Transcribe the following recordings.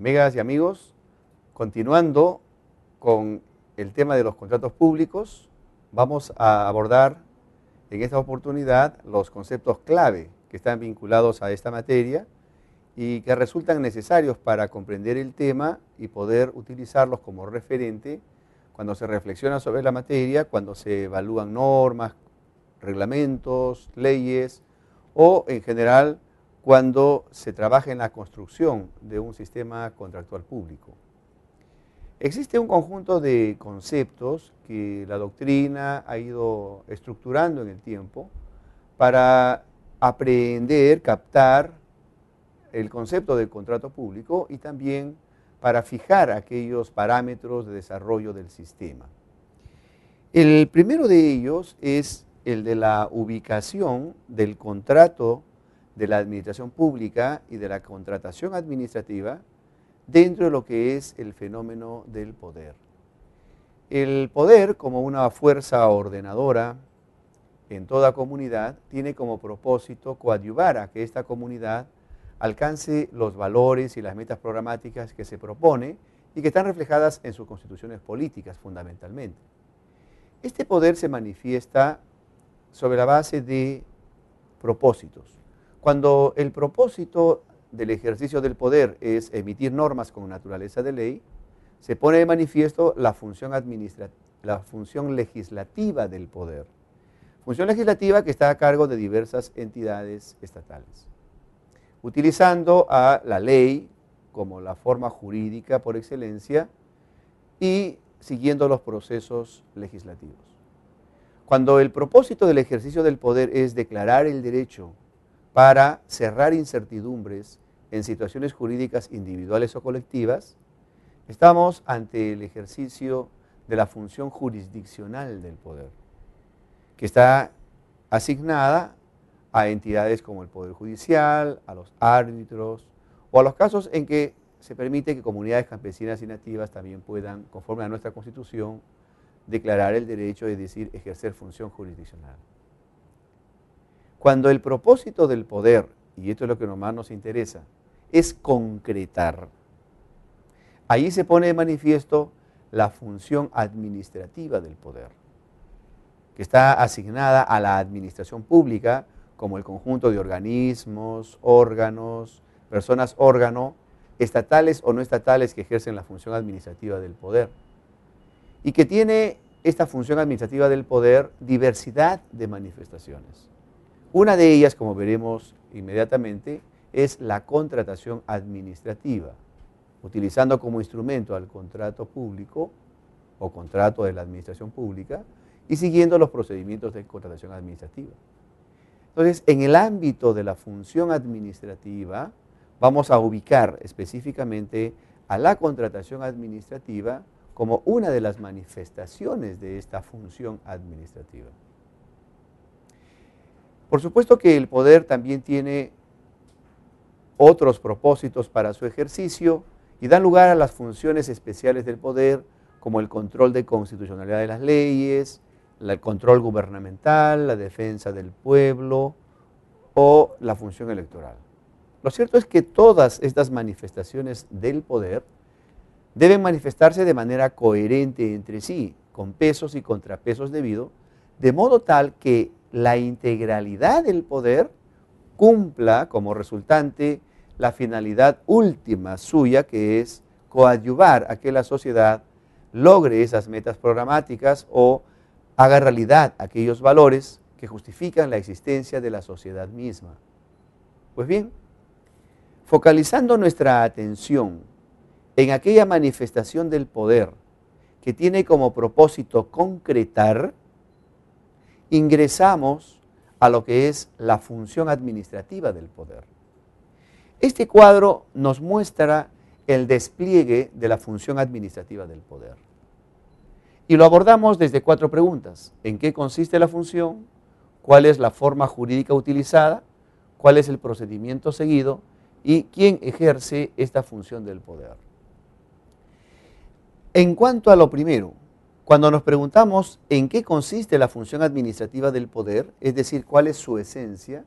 Amigas y amigos, continuando con el tema de los contratos públicos, vamos a abordar en esta oportunidad los conceptos clave que están vinculados a esta materia y que resultan necesarios para comprender el tema y poder utilizarlos como referente cuando se reflexiona sobre la materia, cuando se evalúan normas, reglamentos, leyes o en general cuando se trabaja en la construcción de un sistema contractual público. Existe un conjunto de conceptos que la doctrina ha ido estructurando en el tiempo para aprender, captar el concepto del contrato público y también para fijar aquellos parámetros de desarrollo del sistema. El primero de ellos es el de la ubicación del contrato de la administración pública y de la contratación administrativa dentro de lo que es el fenómeno del poder. El poder, como una fuerza ordenadora en toda comunidad, tiene como propósito coadyuvar a que esta comunidad alcance los valores y las metas programáticas que se propone y que están reflejadas en sus constituciones políticas fundamentalmente. Este poder se manifiesta sobre la base de propósitos. Cuando el propósito del ejercicio del poder es emitir normas con naturaleza de ley, se pone de manifiesto la función legislativa del poder. Función legislativa que está a cargo de diversas entidades estatales, utilizando a la ley como la forma jurídica por excelencia y siguiendo los procesos legislativos. Cuando el propósito del ejercicio del poder es declarar el derecho para cerrar incertidumbres en situaciones jurídicas individuales o colectivas, estamos ante el ejercicio de la función jurisdiccional del poder, que está asignada a entidades como el Poder Judicial, a los árbitros o a los casos en que se permite que comunidades campesinas y nativas también puedan, conforme a nuestra Constitución, declarar el derecho, es decir, ejercer función jurisdiccional. Cuando el propósito del poder, y esto es lo que más nos interesa, es concretar, ahí se pone de manifiesto la función administrativa del poder, que está asignada a la administración pública como el conjunto de organismos, órganos, personas órgano, estatales o no estatales que ejercen la función administrativa del poder, y que tiene esta función administrativa del poder diversidad de manifestaciones. Una de ellas, como veremos inmediatamente, es la contratación administrativa, utilizando como instrumento al contrato público o contrato de la administración pública y siguiendo los procedimientos de contratación administrativa. Entonces, en el ámbito de la función administrativa, vamos a ubicar específicamente a la contratación administrativa como una de las manifestaciones de esta función administrativa. Por supuesto que el poder también tiene otros propósitos para su ejercicio y dan lugar a las funciones especiales del poder, como el control de constitucionalidad de las leyes, el control gubernamental, la defensa del pueblo o la función electoral. Lo cierto es que todas estas manifestaciones del poder deben manifestarse de manera coherente entre sí, con pesos y contrapesos debido, de modo tal que la integralidad del poder cumpla como resultante la finalidad última suya, que es coadyuvar a que la sociedad logre esas metas programáticas o haga realidad aquellos valores que justifican la existencia de la sociedad misma. Pues bien, focalizando nuestra atención en aquella manifestación del poder que tiene como propósito concretar, ingresamos a lo que es la función administrativa del poder. Este cuadro nos muestra el despliegue de la función administrativa del poder. Y lo abordamos desde 4 preguntas. ¿En qué consiste la función? ¿Cuál es la forma jurídica utilizada? ¿Cuál es el procedimiento seguido? ¿Y quién ejerce esta función del poder? En cuanto a lo primero, cuando nos preguntamos en qué consiste la función administrativa del poder, es decir, cuál es su esencia,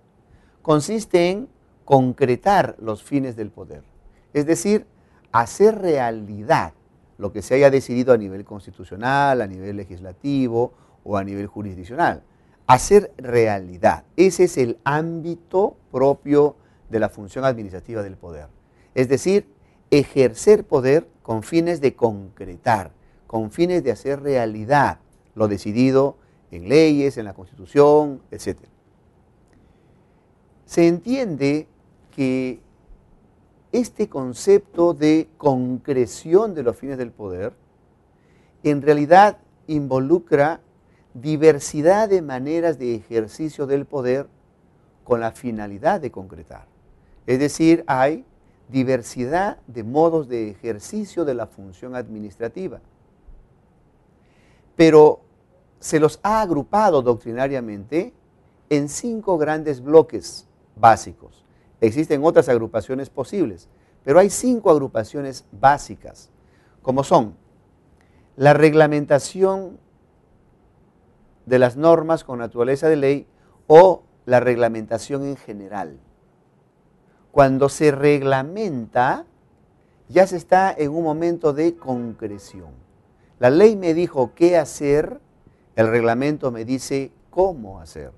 consiste en concretar los fines del poder. Es decir, hacer realidad lo que se haya decidido a nivel constitucional, a nivel legislativo o a nivel jurisdiccional. Hacer realidad. Ese es el ámbito propio de la función administrativa del poder. Es decir, ejercer poder con fines de concretar, con fines de hacer realidad lo decidido en leyes, en la Constitución, etc. Se entiende que este concepto de concreción de los fines del poder en realidad involucra diversidad de maneras de ejercicio del poder con la finalidad de concretar. Es decir, hay diversidad de modos de ejercicio de la función administrativa. Pero se los ha agrupado doctrinariamente en 5 grandes bloques básicos. Existen otras agrupaciones posibles, pero hay 5 agrupaciones básicas, como son la reglamentación de las normas con naturaleza de ley o la reglamentación en general. Cuando se reglamenta, ya se está en un momento de concreción. La ley me dijo qué hacer, el reglamento me dice cómo hacer.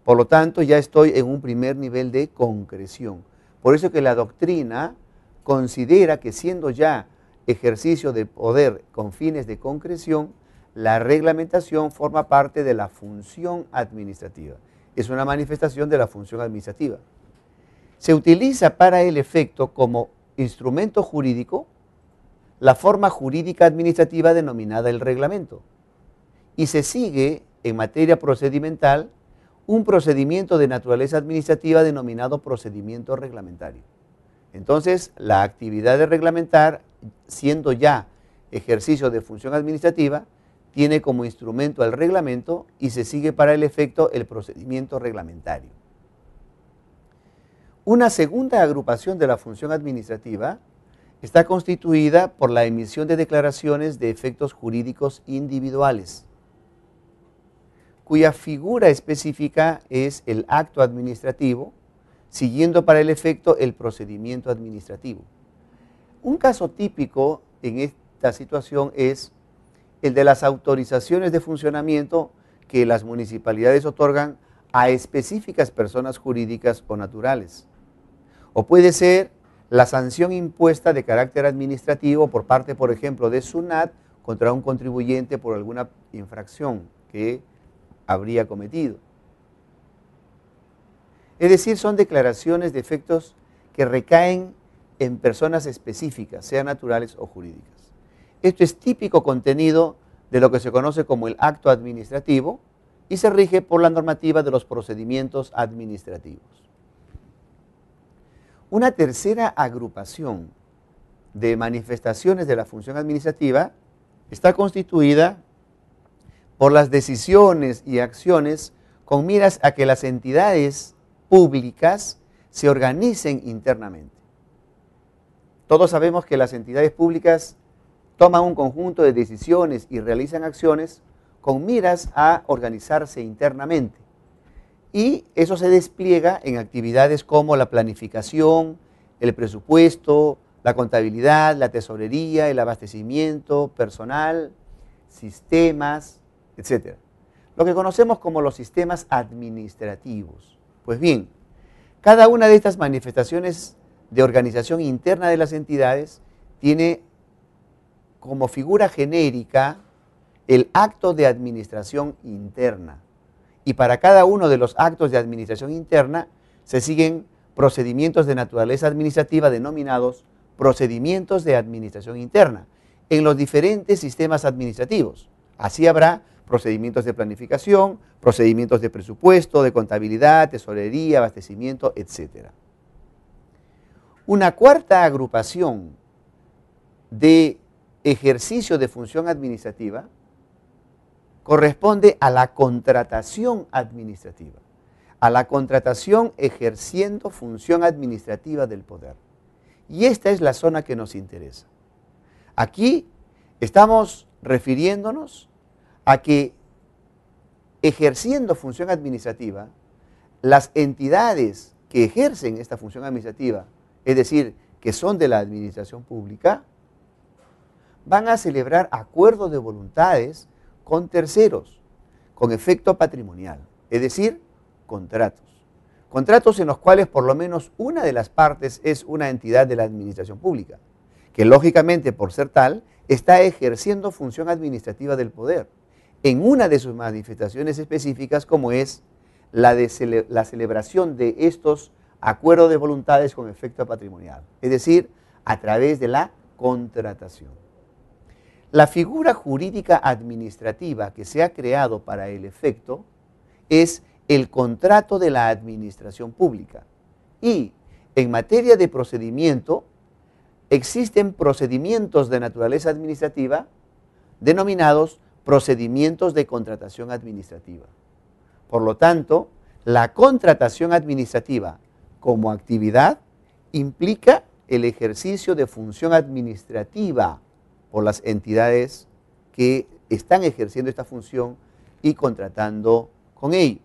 Por lo tanto, ya estoy en un primer nivel de concreción. Por eso que la doctrina considera que siendo ya ejercicio de poder con fines de concreción, la reglamentación forma parte de la función administrativa. Es una manifestación de la función administrativa. Se utiliza para el efecto como instrumento jurídico la forma jurídica administrativa denominada el reglamento. Y se sigue en materia procedimental un procedimiento de naturaleza administrativa denominado procedimiento reglamentario. Entonces, la actividad de reglamentar, siendo ya ejercicio de función administrativa, tiene como instrumento el reglamento y se sigue para el efecto el procedimiento reglamentario. Una segunda agrupación de la función administrativa está constituida por la emisión de declaraciones de efectos jurídicos individuales, cuya figura específica es el acto administrativo, siguiendo para el efecto el procedimiento administrativo. Un caso típico en esta situación es el de las autorizaciones de funcionamiento que las municipalidades otorgan a específicas personas jurídicas o naturales. O puede ser la sanción impuesta de carácter administrativo por parte, por ejemplo, de SUNAT contra un contribuyente por alguna infracción que habría cometido. Es decir, son declaraciones de efectos que recaen en personas específicas, sean naturales o jurídicas. Esto es típico contenido de lo que se conoce como el acto administrativo y se rige por la normativa de los procedimientos administrativos. Una tercera agrupación de manifestaciones de la función administrativa está constituida por las decisiones y acciones con miras a que las entidades públicas se organicen internamente. Todos sabemos que las entidades públicas toman un conjunto de decisiones y realizan acciones con miras a organizarse internamente. Y eso se despliega en actividades como la planificación, el presupuesto, la contabilidad, la tesorería, el abastecimiento personal, sistemas, etc. Lo que conocemos como los sistemas administrativos. Pues bien, cada una de estas manifestaciones de organización interna de las entidades tiene como figura genérica el acto de administración interna. Y para cada uno de los actos de administración interna se siguen procedimientos de naturaleza administrativa denominados procedimientos de administración interna en los diferentes sistemas administrativos. Así habrá procedimientos de planificación, procedimientos de presupuesto, de contabilidad, tesorería, abastecimiento, etc. Una cuarta agrupación de ejercicio de función administrativa corresponde a la contratación administrativa, a la contratación ejerciendo función administrativa del poder. Y esta es la zona que nos interesa. Aquí estamos refiriéndonos a que ejerciendo función administrativa, las entidades que ejercen esta función administrativa, es decir, que son de la administración pública, van a celebrar acuerdos de voluntades con terceros, con efecto patrimonial, es decir, contratos. Contratos en los cuales por lo menos una de las partes es una entidad de la administración pública, que lógicamente por ser tal, está ejerciendo función administrativa del poder, en una de sus manifestaciones específicas como es la celebración de estos acuerdos de voluntades con efecto patrimonial, es decir, a través de la contratación. La figura jurídica administrativa que se ha creado para el efecto es el contrato de la administración pública. Y en materia de procedimiento, existen procedimientos de naturaleza administrativa denominados procedimientos de contratación administrativa. Por lo tanto, la contratación administrativa como actividad implica el ejercicio de función administrativa por las entidades que están ejerciendo esta función y contratando con ello.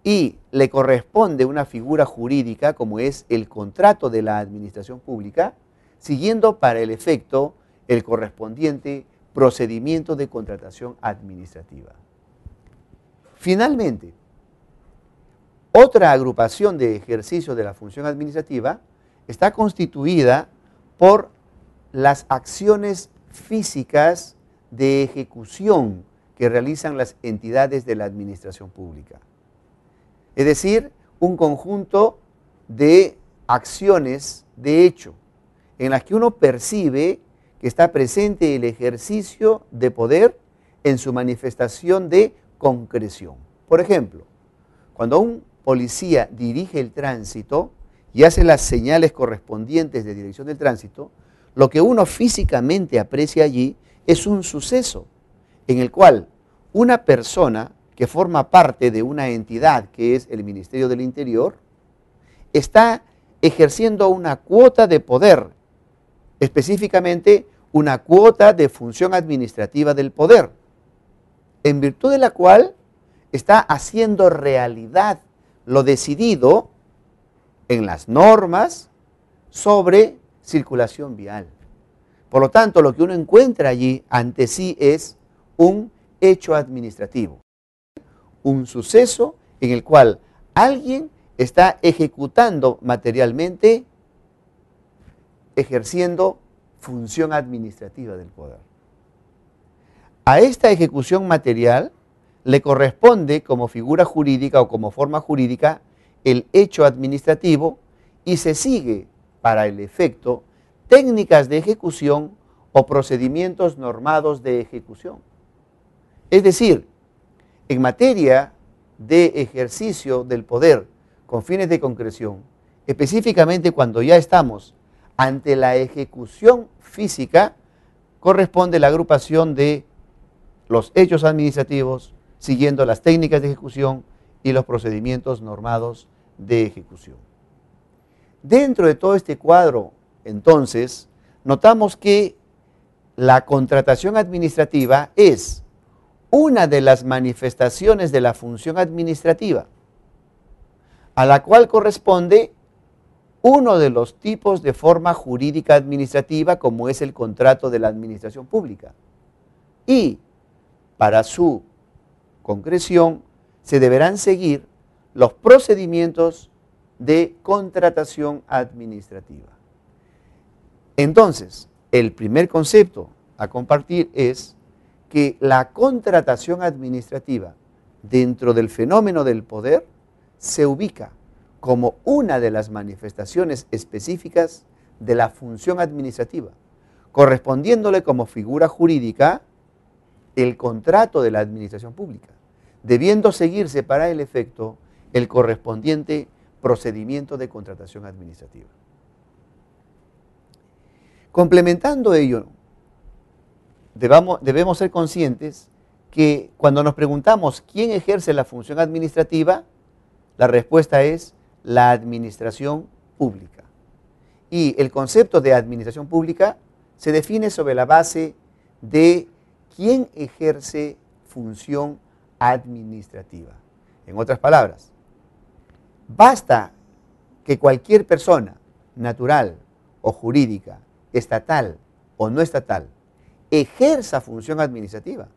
Y le corresponde una figura jurídica como es el contrato de la administración pública, siguiendo para el efecto el correspondiente procedimiento de contratación administrativa. Finalmente, otra agrupación de ejercicio de la función administrativa está constituida por las acciones físicas de ejecución que realizan las entidades de la administración pública. Es decir, un conjunto de acciones de hecho en las que uno percibe que está presente el ejercicio de poder en su manifestación de concreción. Por ejemplo, cuando un policía dirige el tránsito y hace las señales correspondientes de dirección del tránsito, lo que uno físicamente aprecia allí es un suceso en el cual una persona que forma parte de una entidad que es el Ministerio del Interior está ejerciendo una cuota de poder, específicamente una cuota de función administrativa del poder, en virtud de la cual está haciendo realidad lo decidido en las normas sobre circulación vial. Por lo tanto, lo que uno encuentra allí ante sí es un hecho administrativo, un suceso en el cual alguien está ejecutando materialmente, ejerciendo función administrativa del poder. A esta ejecución material le corresponde como figura jurídica o como forma jurídica el hecho administrativo y se sigue para el efecto técnicas de ejecución o procedimientos normados de ejecución. Es decir, en materia de ejercicio del poder con fines de concreción, específicamente cuando ya estamos ante la ejecución física, corresponde la agrupación de los hechos administrativos siguiendo las técnicas de ejecución y los procedimientos normados de ejecución. Dentro de todo este cuadro, entonces, notamos que la contratación administrativa es una de las manifestaciones de la función administrativa, a la cual corresponde uno de los tipos de forma jurídica administrativa como es el contrato de la administración pública. Y para su concreción se deberán seguir los procedimientos de contratación administrativa. Entonces, el primer concepto a compartir es que la contratación administrativa dentro del fenómeno del poder se ubica como una de las manifestaciones específicas de la función administrativa, correspondiéndole como figura jurídica el contrato de la administración pública, debiendo seguirse para el efecto el correspondiente procedimiento de contratación administrativa. Complementando ello, debemos ser conscientes que cuando nos preguntamos quién ejerce la función administrativa, la respuesta es la administración pública. Y el concepto de administración pública se define sobre la base de quién ejerce función administrativa. En otras palabras, basta que cualquier persona natural o jurídica, estatal o no estatal, ejerza función administrativa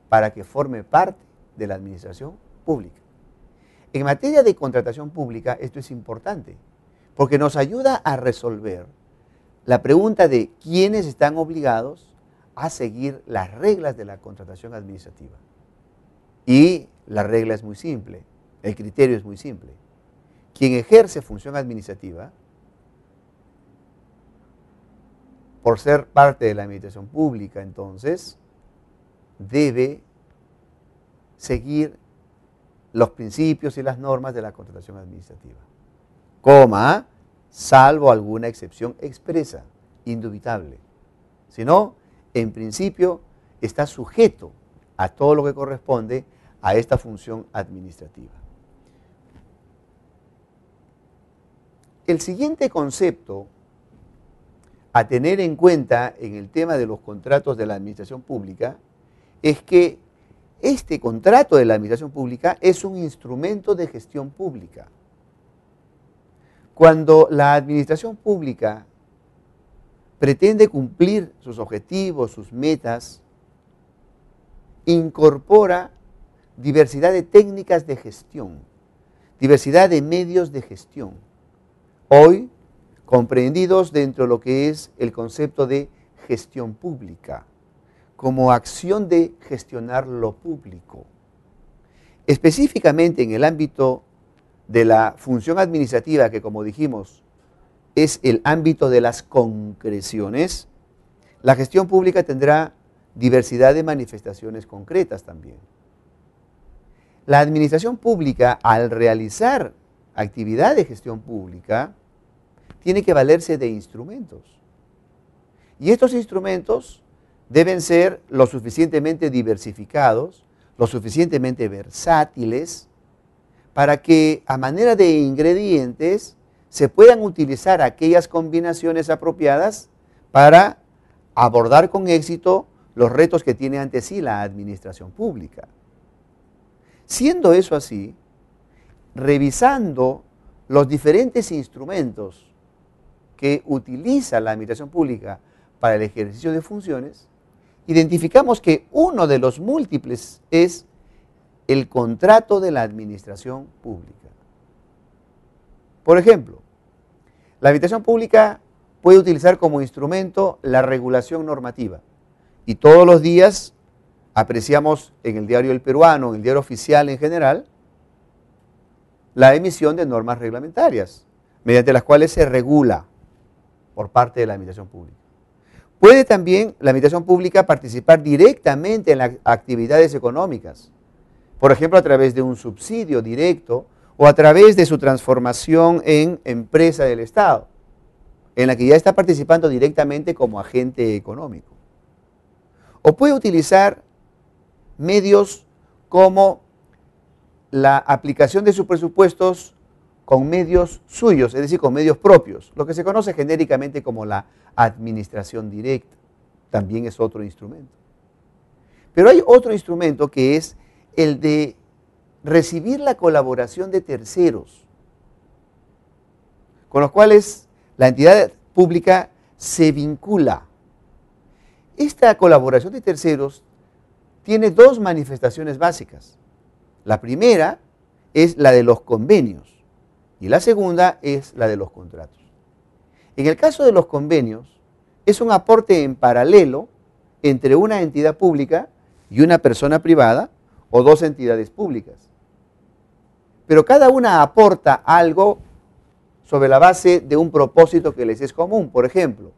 para que forme parte de la administración pública. En materia de contratación pública esto es importante porque nos ayuda a resolver la pregunta de quiénes están obligados a seguir las reglas de la contratación administrativa. Y la regla es muy simple, el criterio es muy simple. Quien ejerce función administrativa, por ser parte de la administración pública, entonces, debe seguir los principios y las normas de la contratación administrativa, salvo alguna excepción expresa, indubitable. Si no, en principio, está sujeto a todo lo que corresponde a esta función administrativa. El siguiente concepto a tener en cuenta en el tema de los contratos de la administración pública es que este contrato de la administración pública es un instrumento de gestión pública. Cuando la administración pública pretende cumplir sus objetivos, sus metas, incorpora diversidad de técnicas de gestión, diversidad de medios de gestión, hoy comprendidos dentro de lo que es el concepto de gestión pública, como acción de gestionar lo público. Específicamente en el ámbito de la función administrativa, que como dijimos, es el ámbito de las concreciones, la gestión pública tendrá diversidad de manifestaciones concretas también. La administración pública, al realizar actividad de gestión pública, tiene que valerse de instrumentos. Y estos instrumentos deben ser lo suficientemente diversificados, lo suficientemente versátiles, para que a manera de ingredientes se puedan utilizar aquellas combinaciones apropiadas para abordar con éxito los retos que tiene ante sí la administración pública. Siendo eso así, revisando los diferentes instrumentos que utiliza la administración pública para el ejercicio de funciones, identificamos que uno de los múltiples es el contrato de la administración pública. Por ejemplo, la administración pública puede utilizar como instrumento la regulación normativa. Y todos los días apreciamos en el diario El Peruano, en el diario oficial en general, la emisión de normas reglamentarias, mediante las cuales se regula por parte de la administración pública. Puede también la administración pública participar directamente en las actividades económicas, por ejemplo, a través de un subsidio directo o a través de su transformación en empresa del Estado, en la que ya está participando directamente como agente económico. O puede utilizar medios como la aplicación de sus presupuestos con medios suyos, es decir, con medios propios, lo que se conoce genéricamente como la administración directa, también es otro instrumento. Pero hay otro instrumento que es el de recibir la colaboración de terceros, con los cuales la entidad pública se vincula. Esta colaboración de terceros tiene dos manifestaciones básicas. La primera es la de los convenios y la segunda es la de los contratos. En el caso de los convenios, es un aporte en paralelo entre una entidad pública y una persona privada o dos entidades públicas. Pero cada una aporta algo sobre la base de un propósito que les es común. Por ejemplo,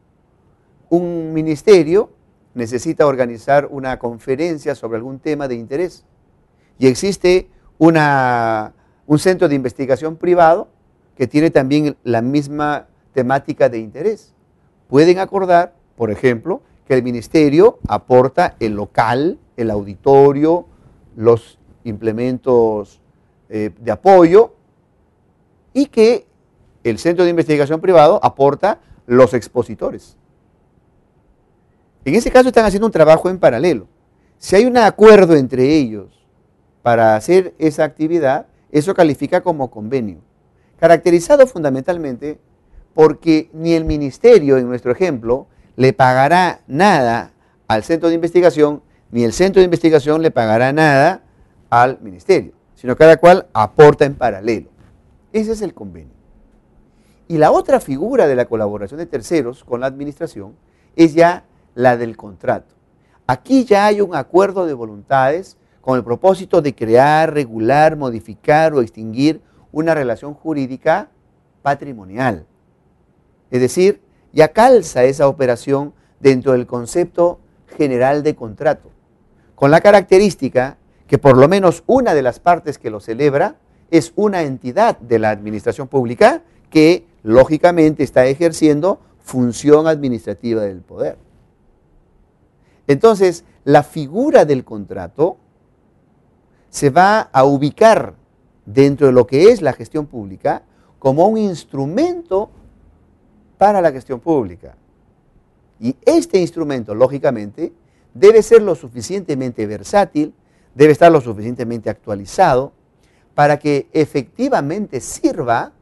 un ministerio necesita organizar una conferencia sobre algún tema de interés y existe un centro de investigación privado que tiene también la misma temática de interés. Pueden acordar, por ejemplo, que el ministerio aporta el local, el auditorio, los implementos de apoyo y que el centro de investigación privado aporta los expositores. En ese caso están haciendo un trabajo en paralelo. Si hay un acuerdo entre ellos para hacer esa actividad, eso califica como convenio, caracterizado fundamentalmente porque ni el ministerio, en nuestro ejemplo, le pagará nada al centro de investigación, ni el centro de investigación le pagará nada al ministerio, sino cada cual aporta en paralelo. Ese es el convenio. Y la otra figura de la colaboración de terceros con la administración es ya la del contrato. Aquí ya hay un acuerdo de voluntades con el propósito de crear, regular, modificar o extinguir una relación jurídica patrimonial. Es decir, ya calza esa operación dentro del concepto general de contrato, con la característica que por lo menos una de las partes que lo celebra es una entidad de la administración pública que lógicamente está ejerciendo función administrativa del poder. Entonces, la figura del contrato se va a ubicar dentro de lo que es la gestión pública como un instrumento para la gestión pública. Y este instrumento, lógicamente, debe ser lo suficientemente versátil, debe estar lo suficientemente actualizado para que efectivamente sirva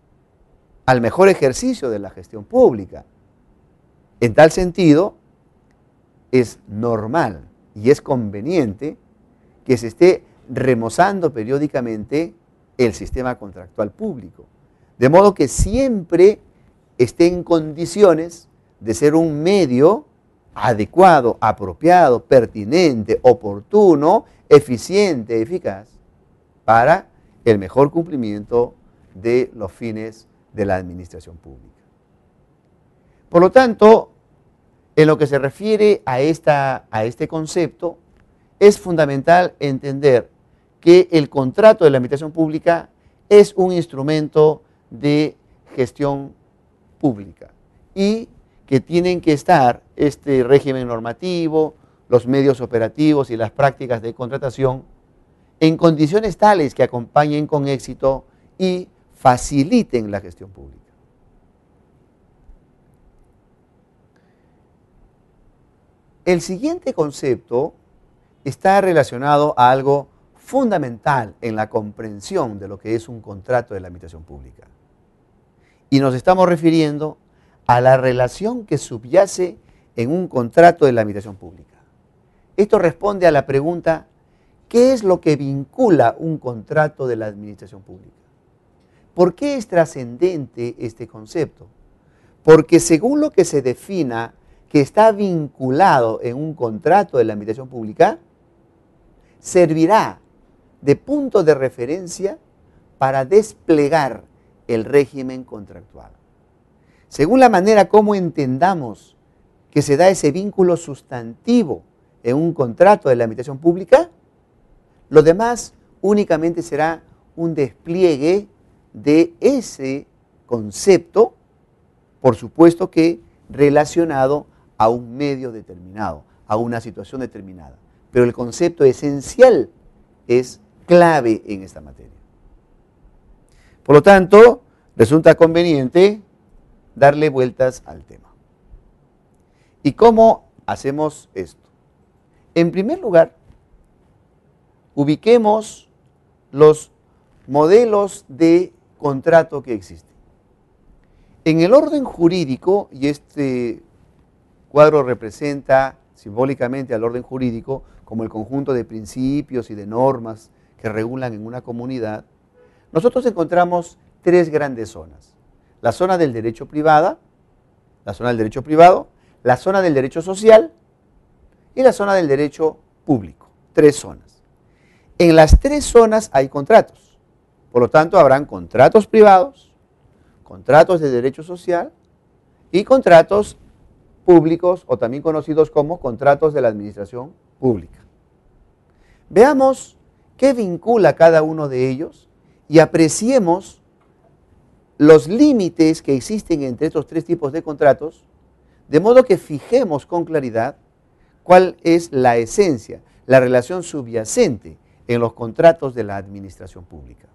al mejor ejercicio de la gestión pública. En tal sentido, es normal y es conveniente que se esté remozando periódicamente el sistema contractual público, de modo que siempre esté en condiciones de ser un medio adecuado, apropiado, pertinente, oportuno, eficiente, eficaz, para el mejor cumplimiento de los fines de la administración pública. Por lo tanto, en lo que se refiere a este concepto, es fundamental entender que el contrato de la administración pública es un instrumento de gestión pública y que tienen que estar este régimen normativo, los medios operativos y las prácticas de contratación en condiciones tales que acompañen con éxito y faciliten la gestión pública. El siguiente concepto está relacionado a algo fundamental en la comprensión de lo que es un contrato de la administración pública. Y nos estamos refiriendo a la relación que subyace en un contrato de la administración pública. Esto responde a la pregunta, ¿qué es lo que vincula un contrato de la administración pública? ¿Por qué es trascendente este concepto? Porque según lo que se defina que está vinculado en un contrato de la administración pública, servirá de punto de referencia para desplegar el régimen contractual. Según la manera como entendamos que se da ese vínculo sustantivo en un contrato de la administración pública, lo demás únicamente será un despliegue de ese concepto, por supuesto que relacionado a un medio determinado, a una situación determinada. Pero el concepto esencial es clave en esta materia. Por lo tanto, resulta conveniente darle vueltas al tema. ¿Y cómo hacemos esto? En primer lugar, ubiquemos los modelos de contrato que existen. En el orden jurídico, y este cuadro representa simbólicamente al orden jurídico como el conjunto de principios y de normas que regulan en una comunidad, nosotros encontramos tres grandes zonas. La zona del derecho privado, la zona del derecho privado, la zona del derecho social y la zona del derecho público. Tres zonas. En las tres zonas hay contratos. Por lo tanto, habrán contratos privados, contratos de derecho social y contratos públicos o también conocidos como contratos de la administración pública. Veamos qué vincula cada uno de ellos y apreciemos los límites que existen entre estos tres tipos de contratos, de modo que fijemos con claridad cuál es la esencia, la relación subyacente en los contratos de la administración pública.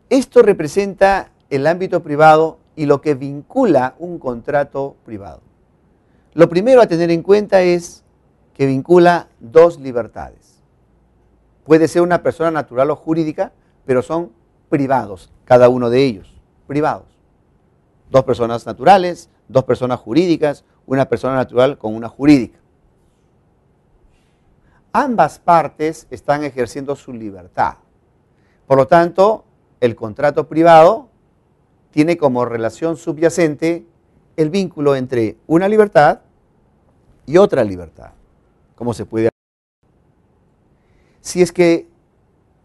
Esto representa el ámbito privado y lo que vincula un contrato privado. Lo primero a tener en cuenta es que vincula dos libertades. Puede ser una persona natural o jurídica, pero son privados, cada uno de ellos. privados. Dos personas naturales, dos personas jurídicas, una persona natural con una jurídica. Ambas partes están ejerciendo su libertad. Por lo tanto, el contrato privado tiene como relación subyacente el vínculo entre una libertad y otra libertad. ¿Cómo se puede? Si es que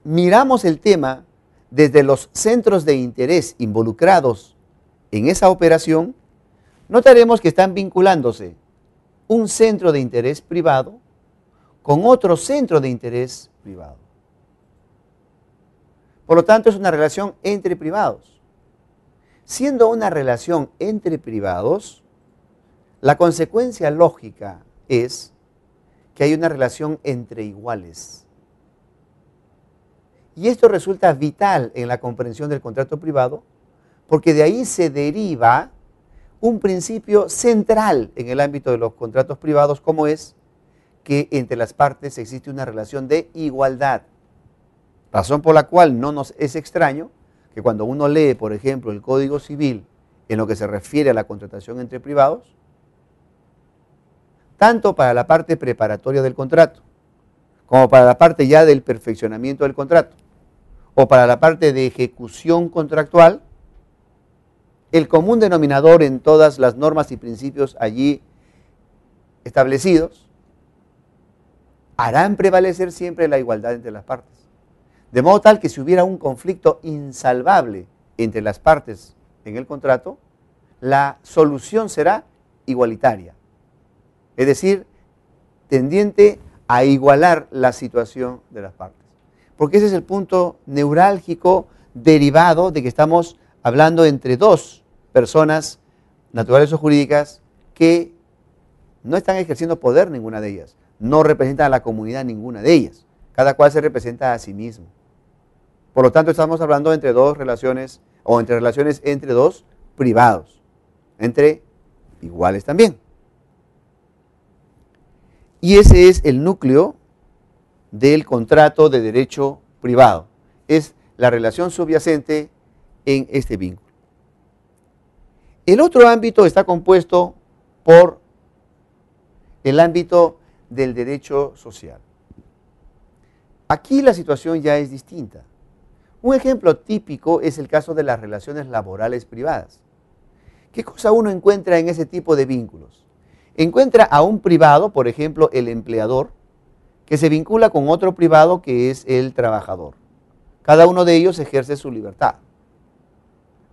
miramos el tema desde los centros de interés involucrados en esa operación, notaremos que están vinculándose un centro de interés privado con otro centro de interés privado. Por lo tanto, es una relación entre privados. Siendo una relación entre privados, la consecuencia lógica es que hay una relación entre iguales. Y esto resulta vital en la comprensión del contrato privado, porque de ahí se deriva un principio central en el ámbito de los contratos privados, como es que entre las partes existe una relación de igualdad. Razón por la cual no nos es extraño que cuando uno lee, por ejemplo, el Código Civil en lo que se refiere a la contratación entre privados, tanto para la parte preparatoria del contrato, como para la parte ya del perfeccionamiento del contrato, o para la parte de ejecución contractual, el común denominador en todas las normas y principios allí establecidos harán prevalecer siempre la igualdad entre las partes. De modo tal que si hubiera un conflicto insalvable entre las partes en el contrato, la solución será igualitaria. Es decir, tendiente a igualar la situación de las partes. Porque ese es el punto neurálgico derivado de que estamos hablando entre dos personas naturales o jurídicas que no están ejerciendo poder ninguna de ellas, no representan a la comunidad ninguna de ellas, cada cual se representa a sí mismo. Por lo tanto, estamos hablando entre dos relaciones o entre relaciones entre dos privados, entre iguales también. Y ese es el núcleo del contrato de derecho privado. Es la relación subyacente en este vínculo. El otro ámbito está compuesto por el ámbito del derecho social. Aquí la situación ya es distinta. Un ejemplo típico es el caso de las relaciones laborales privadas. ¿Qué cosa uno encuentra en ese tipo de vínculos? Encuentra a un privado, por ejemplo, el empleador, que se vincula con otro privado que es el trabajador. Cada uno de ellos ejerce su libertad.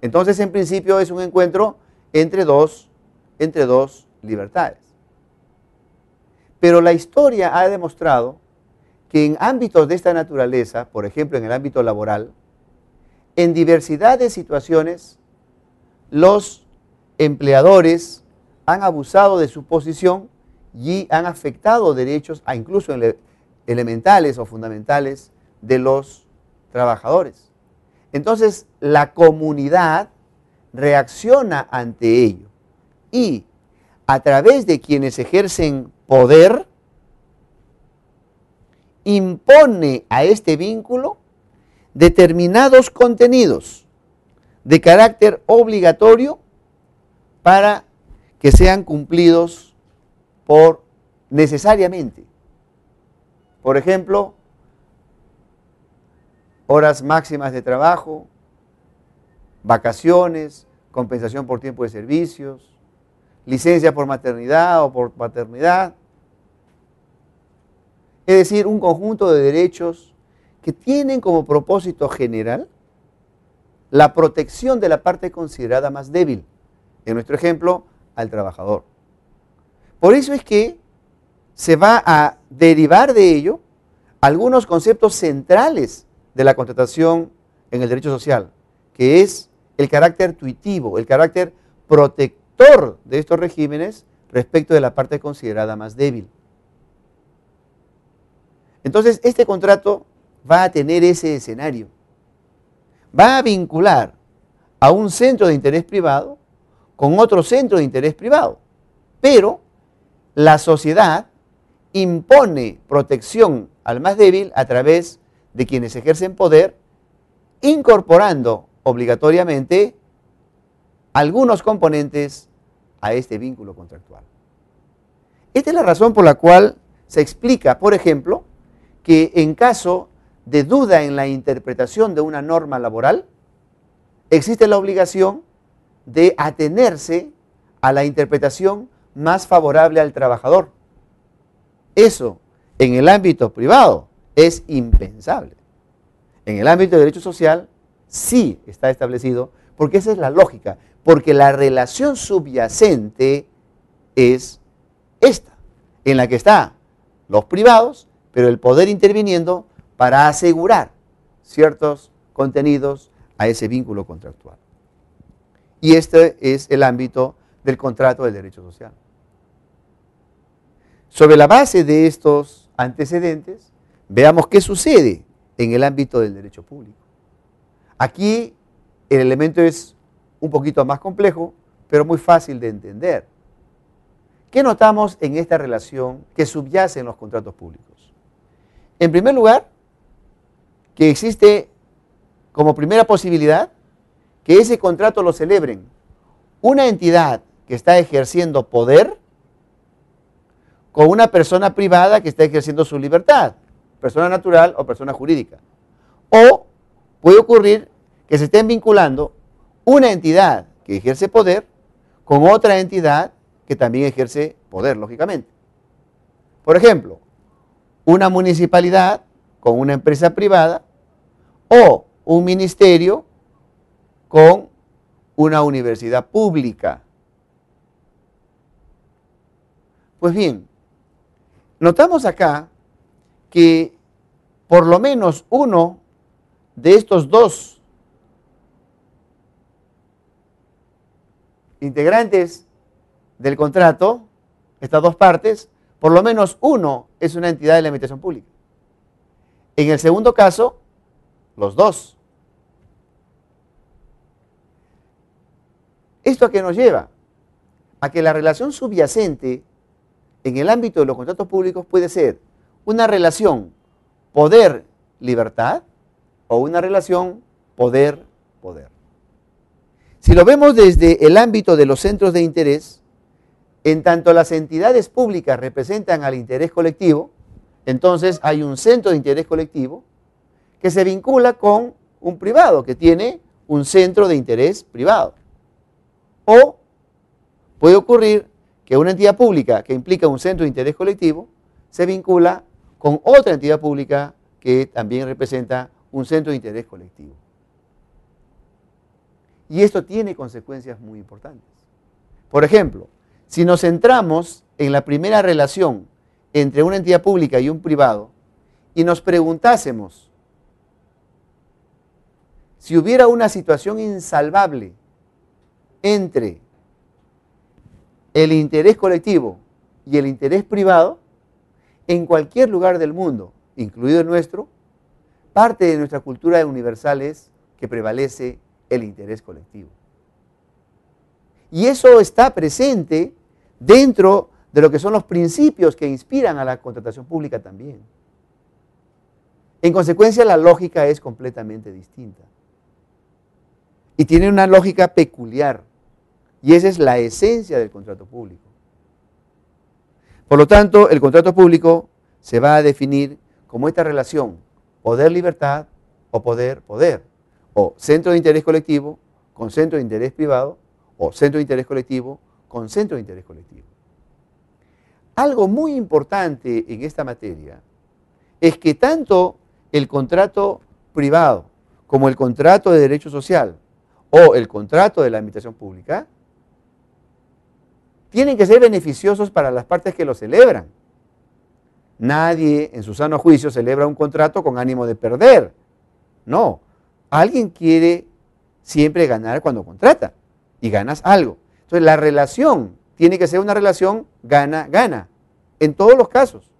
Entonces, en principio, es un encuentro entre dos libertades. Pero la historia ha demostrado que en ámbitos de esta naturaleza, por ejemplo en el ámbito laboral, en diversidad de situaciones, los empleadores han abusado de su posición y han afectado derechos, incluso elementales o fundamentales, de los trabajadores. Entonces, la comunidad reacciona ante ello y a través de quienes ejercen poder, impone a este vínculo determinados contenidos de carácter obligatorio para que sean cumplidos necesariamente. Por ejemplo, horas máximas de trabajo, vacaciones, compensación por tiempo de servicios, licencia por maternidad o por paternidad. Es decir, un conjunto de derechos que tienen como propósito general la protección de la parte considerada más débil. En nuestro ejemplo, al trabajador. Por eso es que se va a derivar de ello algunos conceptos centrales de la contratación en el derecho social, que es el carácter tuitivo, el carácter protector de estos regímenes respecto de la parte considerada más débil. Entonces, este contrato va a tener ese escenario. Va a vincular a un centro de interés privado con otro centro de interés privado. Pero la sociedad impone protección al más débil a través de quienes ejercen poder, incorporando obligatoriamente algunos componentes a este vínculo contractual. Esta es la razón por la cual se explica, por ejemplo, que en caso de duda en la interpretación de una norma laboral, existe la obligación de atenerse a la interpretación más favorable al trabajador. Eso en el ámbito privado es impensable. En el ámbito de derecho social sí está establecido, porque esa es la lógica, porque la relación subyacente es esta, en la que están los privados, pero el poder interviniendo para asegurar ciertos contenidos a ese vínculo contractual. Y este es el ámbito del contrato del derecho social. Sobre la base de estos antecedentes, veamos qué sucede en el ámbito del derecho público. Aquí el elemento es un poquito más complejo, pero muy fácil de entender. ¿Qué notamos en esta relación que subyace en los contratos públicos? En primer lugar, que existe como primera posibilidad que ese contrato lo celebren una entidad que está ejerciendo poder con una persona privada que está ejerciendo su libertad, persona natural o persona jurídica. O puede ocurrir que se estén vinculando una entidad que ejerce poder con otra entidad que también ejerce poder, lógicamente. Por ejemplo, una municipalidad con una empresa privada o un ministerio con una universidad pública. Pues bien, notamos acá que por lo menos uno de estos dos integrantes del contrato, estas dos partes, por lo menos uno es una entidad de la administración pública. En el segundo caso, los dos. ¿Esto a qué nos lleva? A que la relación subyacente en el ámbito de los contratos públicos puede ser una relación poder-libertad o una relación poder-poder. Si lo vemos desde el ámbito de los centros de interés, en tanto las entidades públicas representan al interés colectivo, entonces hay un centro de interés colectivo que se vincula con un privado que tiene un centro de interés privado. O puede ocurrir que una entidad pública que implica un centro de interés colectivo se vincula con otra entidad pública que también representa un centro de interés colectivo. Y esto tiene consecuencias muy importantes. Por ejemplo, si nos centramos en la primera relación entre una entidad pública y un privado y nos preguntásemos si hubiera una situación insalvable entre el interés colectivo y el interés privado, en cualquier lugar del mundo, incluido el nuestro, parte de nuestra cultura universal es que prevalece el interés colectivo. Y eso está presente dentro de lo que son los principios que inspiran a la contratación pública también. En consecuencia, la lógica es completamente distinta. Y tiene una lógica peculiar. Y esa es la esencia del contrato público. Por lo tanto, el contrato público se va a definir como esta relación poder-libertad o poder-poder, o centro de interés colectivo con centro de interés privado, o centro de interés colectivo con centro de interés colectivo. Algo muy importante en esta materia es que tanto el contrato privado como el contrato de derecho social o el contrato de la administración pública tienen que ser beneficiosos para las partes que lo celebran. Nadie en su sano juicio celebra un contrato con ánimo de perder. No, alguien quiere siempre ganar cuando contrata y ganas algo. Entonces la relación tiene que ser una relación gana-gana en todos los casos.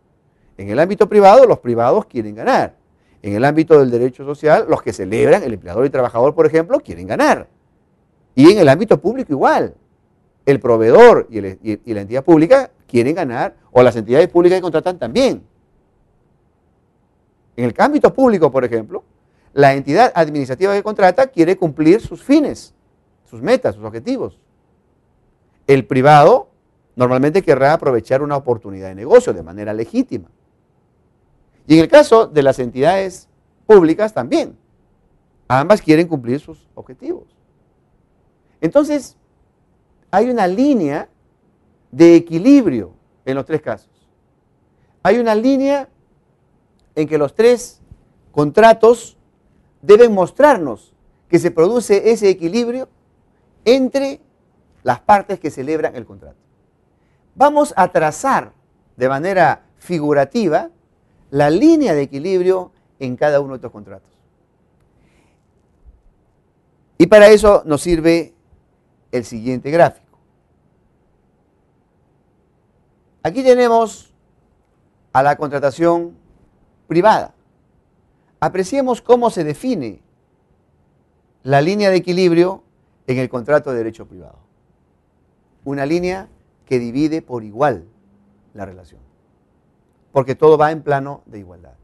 En el ámbito privado, los privados quieren ganar. En el ámbito del derecho social, los que celebran, el empleador y el trabajador, por ejemplo, quieren ganar. Y en el ámbito público igual. El proveedor y la entidad pública quieren ganar, o las entidades públicas que contratan también. En el ámbito público, por ejemplo, la entidad administrativa que contrata quiere cumplir sus fines. sus metas, sus objetivos. El privado normalmente querrá aprovechar una oportunidad de negocio de manera legítima. Y en el caso de las entidades públicas también. Ambas quieren cumplir sus objetivos. Entonces, hay una línea de equilibrio en los tres casos. Hay una línea en que los tres contratos deben mostrarnos que se produce ese equilibrio entre las partes que celebran el contrato. Vamos a trazar de manera figurativa la línea de equilibrio en cada uno de estos contratos. Y para eso nos sirve el siguiente gráfico. Aquí tenemos a la contratación privada. Apreciemos cómo se define la línea de equilibrio en el contrato de derecho privado. Una línea que divide por igual la relación, porque todo va en plano de igualdad.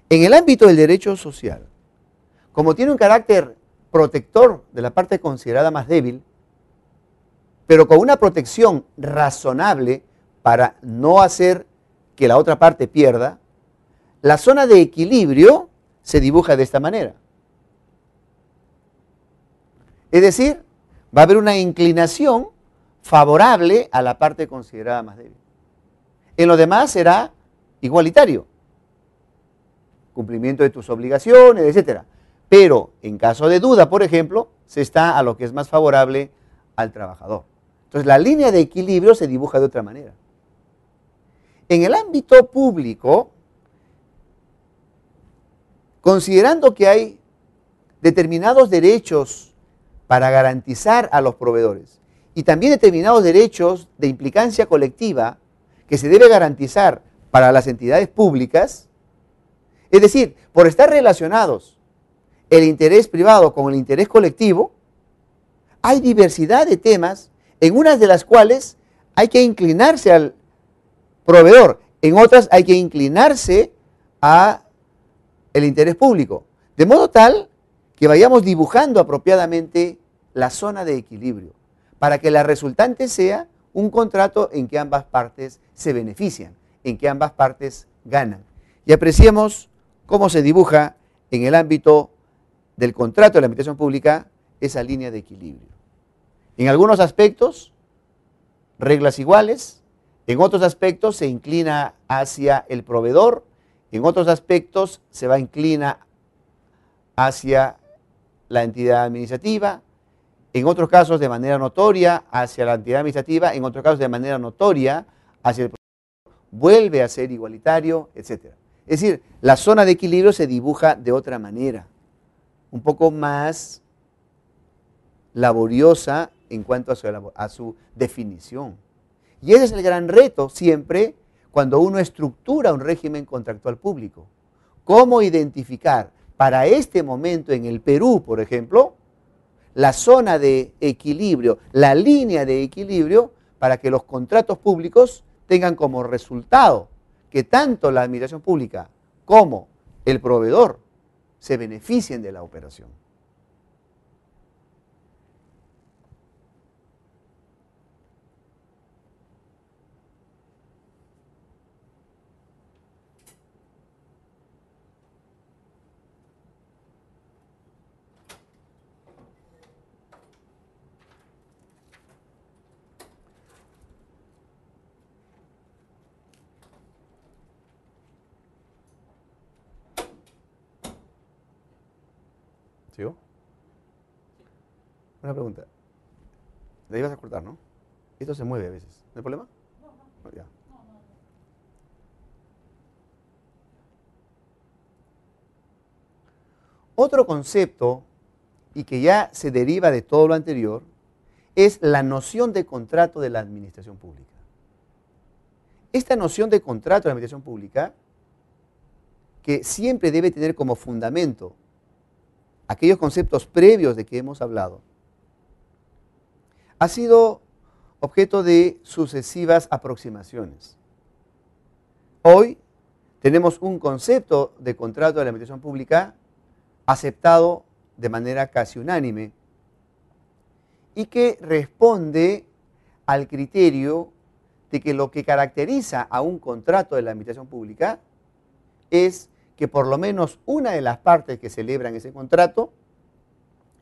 En el ámbito del derecho social, como tiene un carácter protector de la parte considerada más débil, pero con una protección razonable para no hacer que la otra parte pierda, la zona de equilibrio se dibuja de esta manera. Es decir, va a haber una inclinación favorable a la parte considerada más débil. En lo demás será igualitario. Cumplimiento de tus obligaciones, etc. Pero en caso de duda, por ejemplo, se está a lo que es más favorable al trabajador. Entonces la línea de equilibrio se dibuja de otra manera. En el ámbito público, considerando que hay determinados derechos para garantizar a los proveedores y también determinados derechos de implicancia colectiva que se debe garantizar para las entidades públicas, es decir, por estar relacionados el interés privado con el interés colectivo, hay diversidad de temas en unas de las cuales hay que inclinarse al proveedor, en otras hay que inclinarse a el interés público, de modo tal que vayamos dibujando apropiadamente la zona de equilibrio, para que la resultante sea un contrato en que ambas partes se benefician, en que ambas partes ganan. Y apreciemos cómo se dibuja en el ámbito del contrato de la administración pública esa línea de equilibrio. En algunos aspectos, reglas iguales, en otros aspectos se inclina hacia el proveedor, en otros aspectos se inclina hacia la entidad administrativa, en otros casos de manera notoria hacia la entidad administrativa, en otros casos de manera notoria hacia el proveedor, vuelve a ser igualitario, etc. Es decir, la zona de equilibrio se dibuja de otra manera, un poco más laboriosa en cuanto a su definición. Y ese es el gran reto siempre cuando uno estructura un régimen contractual público. ¿Cómo identificar para este momento en el Perú, por ejemplo, la zona de equilibrio, la línea de equilibrio para que los contratos públicos tengan como resultado que tanto la administración pública como el proveedor se beneficien de la operación? ¿Sigo? Una pregunta. Le ibas a cortar, ¿no? Esto se mueve a veces. ¿No hay problema? No, ya. Otro concepto, y que ya se deriva de todo lo anterior, es la noción de contrato de la administración pública. Esta noción de contrato de la administración pública, que siempre debe tener como fundamento aquellos conceptos previos de que hemos hablado, ha sido objeto de sucesivas aproximaciones. Hoy tenemos un concepto de contrato de la administración pública aceptado de manera casi unánime y que responde al criterio de que lo que caracteriza a un contrato de la administración pública es que por lo menos una de las partes que celebran ese contrato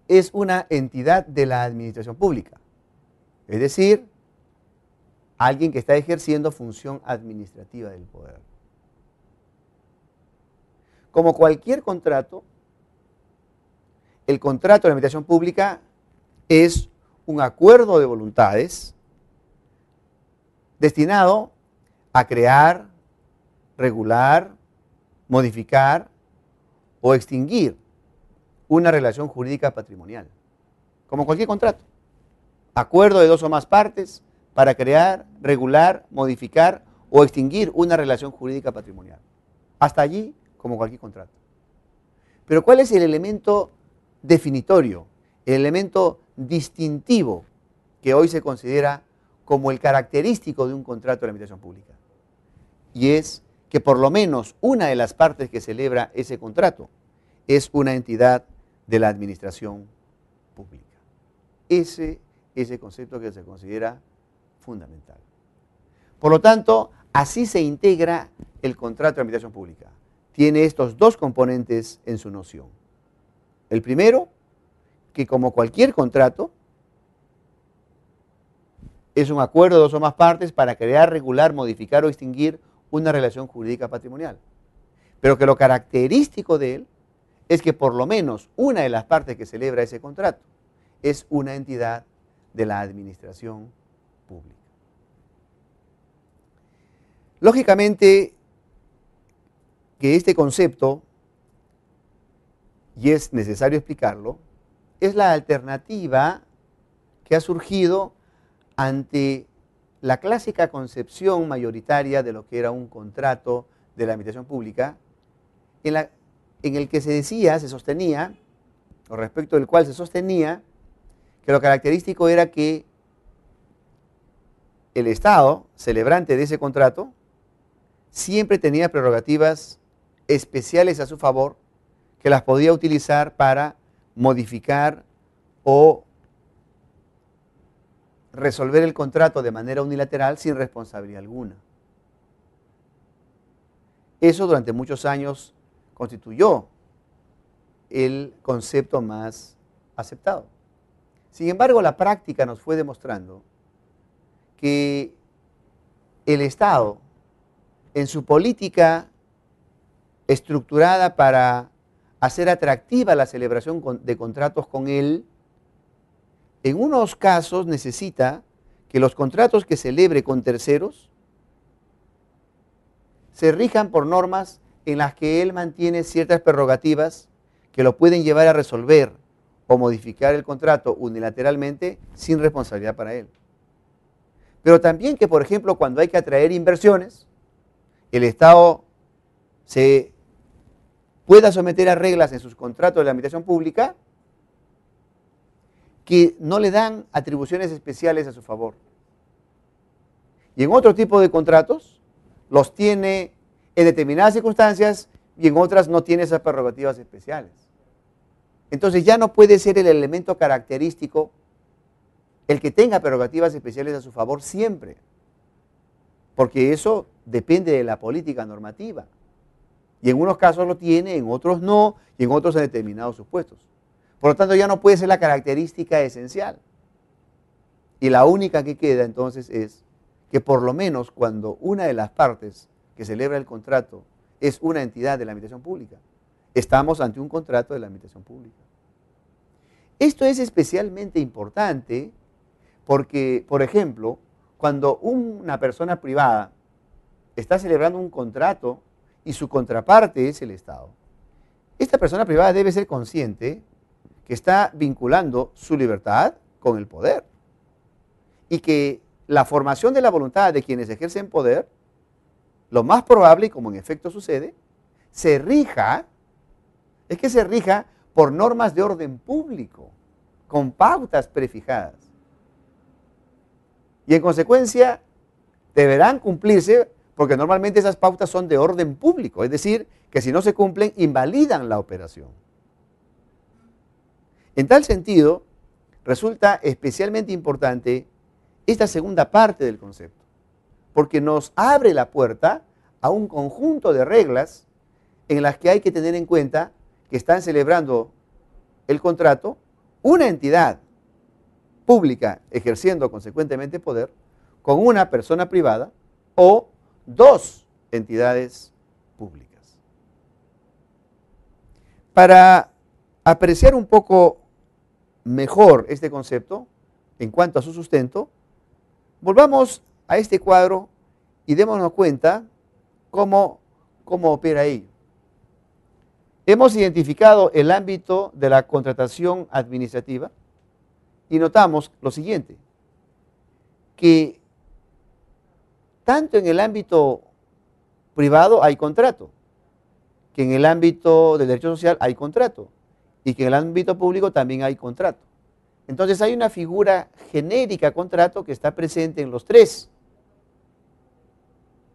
es una entidad de la administración pública, es decir, alguien que está ejerciendo función administrativa del poder. Como cualquier contrato, el contrato de la administración pública es un acuerdo de voluntades destinado a crear, regular, modificar o extinguir una relación jurídica patrimonial, como cualquier contrato. Acuerdo de dos o más partes para crear, regular, modificar o extinguir una relación jurídica patrimonial. Hasta allí, como cualquier contrato. Pero ¿cuál es el elemento definitorio, el elemento distintivo que hoy se considera como el característico de un contrato de la administración pública? Y es que por lo menos una de las partes que celebra ese contrato es una entidad de la administración pública. Ese es el concepto que se considera fundamental. Por lo tanto, así se integra el contrato de administración pública. Tiene estos dos componentes en su noción. El primero, que como cualquier contrato, es un acuerdo de dos o más partes para crear, regular, modificar o extinguir una relación jurídica patrimonial. Pero que lo característico de él es que por lo menos una de las partes que celebra ese contrato es una entidad de la administración pública. Lógicamente que este concepto, y es necesario explicarlo, es la alternativa que ha surgido ante la clásica concepción mayoritaria de lo que era un contrato de la administración pública, en el que se decía, se sostenía, o respecto del cual se sostenía, que lo característico era que el Estado, celebrante de ese contrato, siempre tenía prerrogativas especiales a su favor que las podía utilizar para modificar o resolver el contrato de manera unilateral sin responsabilidad alguna. Eso durante muchos años constituyó el concepto más aceptado. Sin embargo, la práctica nos fue demostrando que el Estado, en su política estructurada para hacer atractiva la celebración de contratos con él, en unos casos necesita que los contratos que celebre con terceros se rijan por normas en las que él mantiene ciertas prerrogativas que lo pueden llevar a resolver o modificar el contrato unilateralmente sin responsabilidad para él. Pero también que, por ejemplo, cuando hay que atraer inversiones, el Estado se pueda someter a reglas en sus contratos de la administración pública que no le dan atribuciones especiales a su favor. Y en otro tipo de contratos los tiene en determinadas circunstancias y en otras no tiene esas prerrogativas especiales. Entonces ya no puede ser el elemento característico el que tenga prerrogativas especiales a su favor siempre, porque eso depende de la política normativa. Y en unos casos lo tiene, en otros no, y en otros en determinados supuestos. Por lo tanto, ya no puede ser la característica esencial. Y la única que queda entonces es que por lo menos cuando una de las partes que celebra el contrato es una entidad de la administración pública, estamos ante un contrato de la administración pública. Esto es especialmente importante porque, por ejemplo, cuando una persona privada está celebrando un contrato y su contraparte es el Estado, esta persona privada debe ser consciente que está vinculando su libertad con el poder y que la formación de la voluntad de quienes ejercen poder, lo más probable, y como en efecto sucede, se rija por normas de orden público, con pautas prefijadas. Y en consecuencia deberán cumplirse porque normalmente esas pautas son de orden público, es decir, que si no se cumplen invalidan la operación. En tal sentido, resulta especialmente importante esta segunda parte del concepto, porque nos abre la puerta a un conjunto de reglas en las que hay que tener en cuenta que están celebrando el contrato una entidad pública ejerciendo consecuentemente poder con una persona privada o dos entidades públicas. Para apreciar un poco mejor este concepto en cuanto a su sustento, volvamos a este cuadro y démonos cuenta cómo opera ello. Hemos identificado el ámbito de la contratación administrativa y notamos lo siguiente, que tanto en el ámbito privado hay contrato, que en el ámbito del derecho social hay contrato y que en el ámbito público también hay contrato. Entonces hay una figura genérica contrato que está presente en los tres.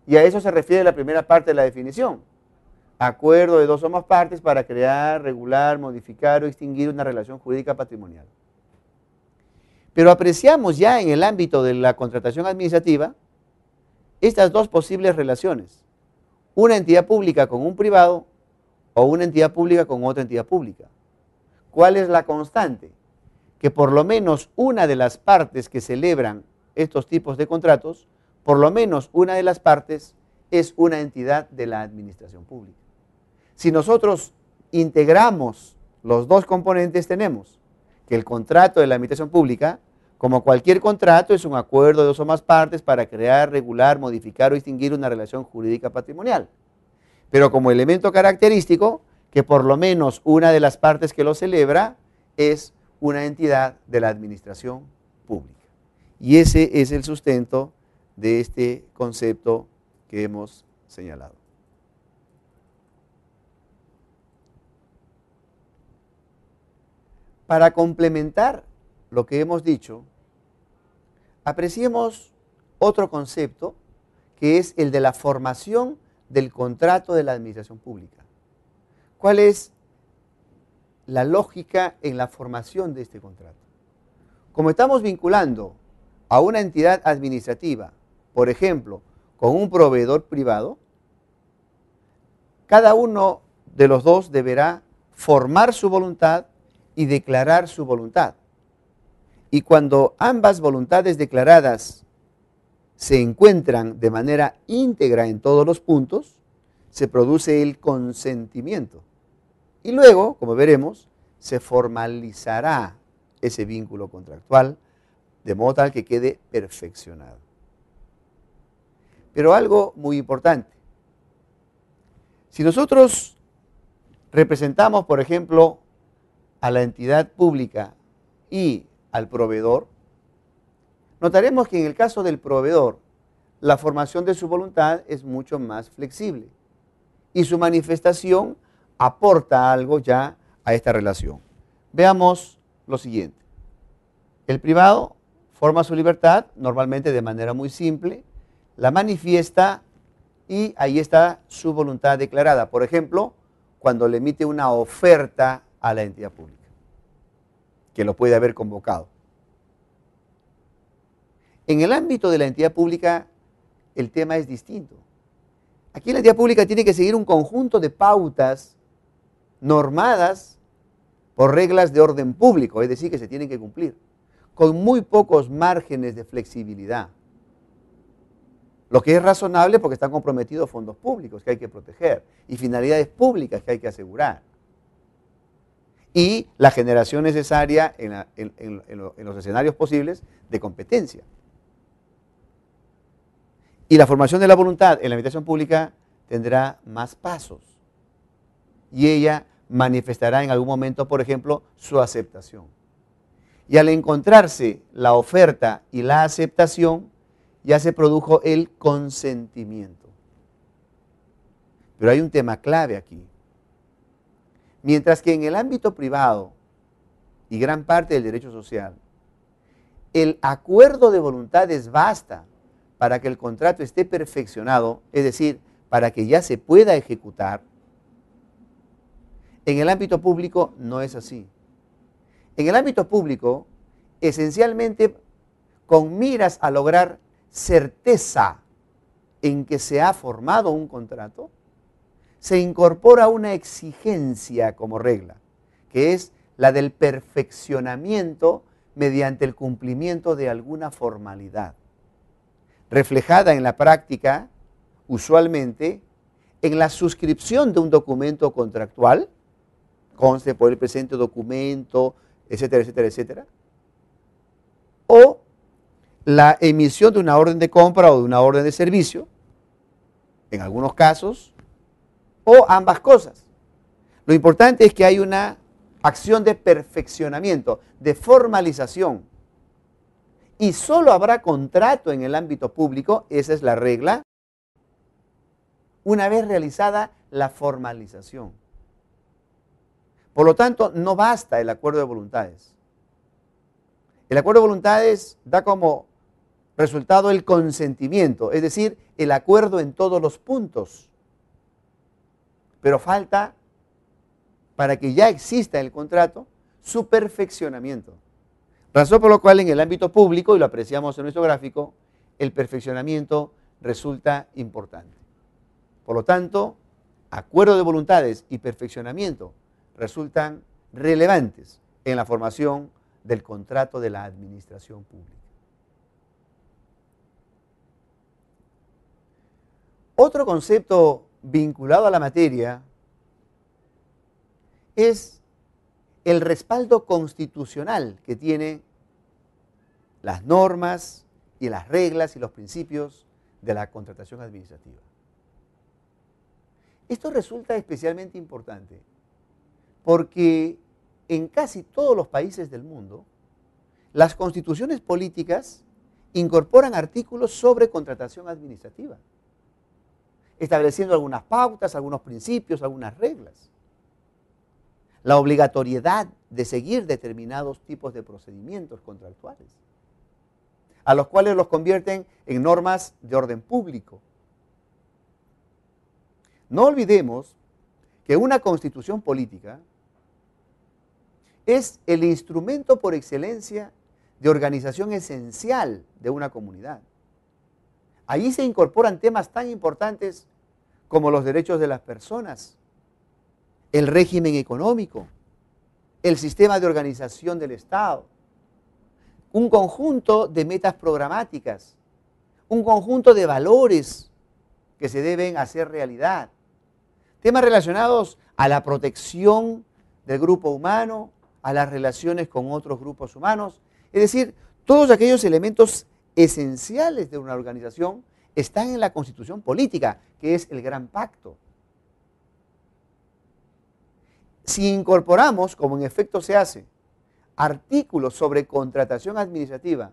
Y a eso se refiere la primera parte de la definición. Acuerdo de dos o más partes para crear, regular, modificar o extinguir una relación jurídica patrimonial. Pero apreciamos ya en el ámbito de la contratación administrativa estas dos posibles relaciones. Una entidad pública con un privado o una entidad pública con otra entidad pública. ¿Cuál es la constante? Que por lo menos una de las partes que celebran estos tipos de contratos, por lo menos una de las partes es una entidad de la administración pública. Si nosotros integramos los dos componentes, tenemos que el contrato de la administración pública, como cualquier contrato, es un acuerdo de dos o más partes para crear, regular, modificar o extinguir una relación jurídica patrimonial. Pero como elemento característico, que por lo menos una de las partes que lo celebra es una entidad de la administración pública. Y ese es el sustento de este concepto que hemos señalado. Para complementar lo que hemos dicho, apreciemos otro concepto que es el de la formación del contrato de la administración pública. ¿Cuál es la lógica en la formación de este contrato? Como estamos vinculando a una entidad administrativa, por ejemplo, con un proveedor privado, cada uno de los dos deberá formar su voluntad y declarar su voluntad. Y cuando ambas voluntades declaradas se encuentran de manera íntegra en todos los puntos, se produce el consentimiento. Y luego, como veremos, se formalizará ese vínculo contractual de modo tal que quede perfeccionado. Pero algo muy importante. Si nosotros representamos, por ejemplo, a la entidad pública y al proveedor, notaremos que en el caso del proveedor, la formación de su voluntad es mucho más flexible y su manifestación aporta algo ya a esta relación. Veamos lo siguiente. El privado forma su libertad normalmente de manera muy simple, la manifiesta y ahí está su voluntad declarada. Por ejemplo, cuando le emite una oferta a la entidad pública, que lo puede haber convocado. En el ámbito de la entidad pública, el tema es distinto. Aquí la entidad pública tiene que seguir un conjunto de pautas normadas por reglas de orden público, es decir, que se tienen que cumplir, con muy pocos márgenes de flexibilidad. Lo que es razonable porque están comprometidos fondos públicos que hay que proteger y finalidades públicas que hay que asegurar. Y la generación necesaria en los escenarios posibles de competencia. Y la formación de la voluntad en la administración pública tendrá más pasos. Y ella manifestará en algún momento, por ejemplo, su aceptación. Y al encontrarse la oferta y la aceptación, ya se produjo el consentimiento. Pero hay un tema clave aquí. Mientras que en el ámbito privado y gran parte del derecho social, el acuerdo de voluntades basta para que el contrato esté perfeccionado, es decir, para que ya se pueda ejecutar. En el ámbito público no es así. En el ámbito público, esencialmente con miras a lograr certeza en que se ha formado un contrato, se incorpora una exigencia como regla, que es la del perfeccionamiento mediante el cumplimiento de alguna formalidad, reflejada en la práctica, usualmente, en la suscripción de un documento contractual, conste por el presente documento, etcétera, etcétera, etcétera, o la emisión de una orden de compra o de una orden de servicio, en algunos casos, o ambas cosas. Lo importante es que hay una acción de perfeccionamiento, de formalización. Y solo habrá contrato en el ámbito público, esa es la regla, una vez realizada la formalización. Por lo tanto, no basta el acuerdo de voluntades. El acuerdo de voluntades da como resultado el consentimiento, es decir, el acuerdo en todos los puntos. Pero falta, para que ya exista el contrato, su perfeccionamiento. Razón por la cual en el ámbito público, y lo apreciamos en nuestro gráfico, el perfeccionamiento resulta importante. Por lo tanto, acuerdo de voluntades y perfeccionamiento resultan relevantes en la formación del contrato de la administración pública. Otro concepto vinculado a la materia es el respaldo constitucional que tienen las normas y las reglas y los principios de la contratación administrativa. Esto resulta especialmente importante porque en casi todos los países del mundo, las constituciones políticas incorporan artículos sobre contratación administrativa, estableciendo algunas pautas, algunos principios, algunas reglas. La obligatoriedad de seguir determinados tipos de procedimientos contractuales, a los cuales los convierten en normas de orden público. No olvidemos que una constitución política es el instrumento por excelencia de organización esencial de una comunidad. Allí se incorporan temas tan importantes como los derechos de las personas, el régimen económico, el sistema de organización del Estado, un conjunto de metas programáticas, un conjunto de valores que se deben hacer realidad, temas relacionados a la protección del grupo humano, a las relaciones con otros grupos humanos, es decir, todos aquellos elementos esenciales de una organización están en la Constitución política, que es el Gran Pacto. Si incorporamos, como en efecto se hace, artículos sobre contratación administrativa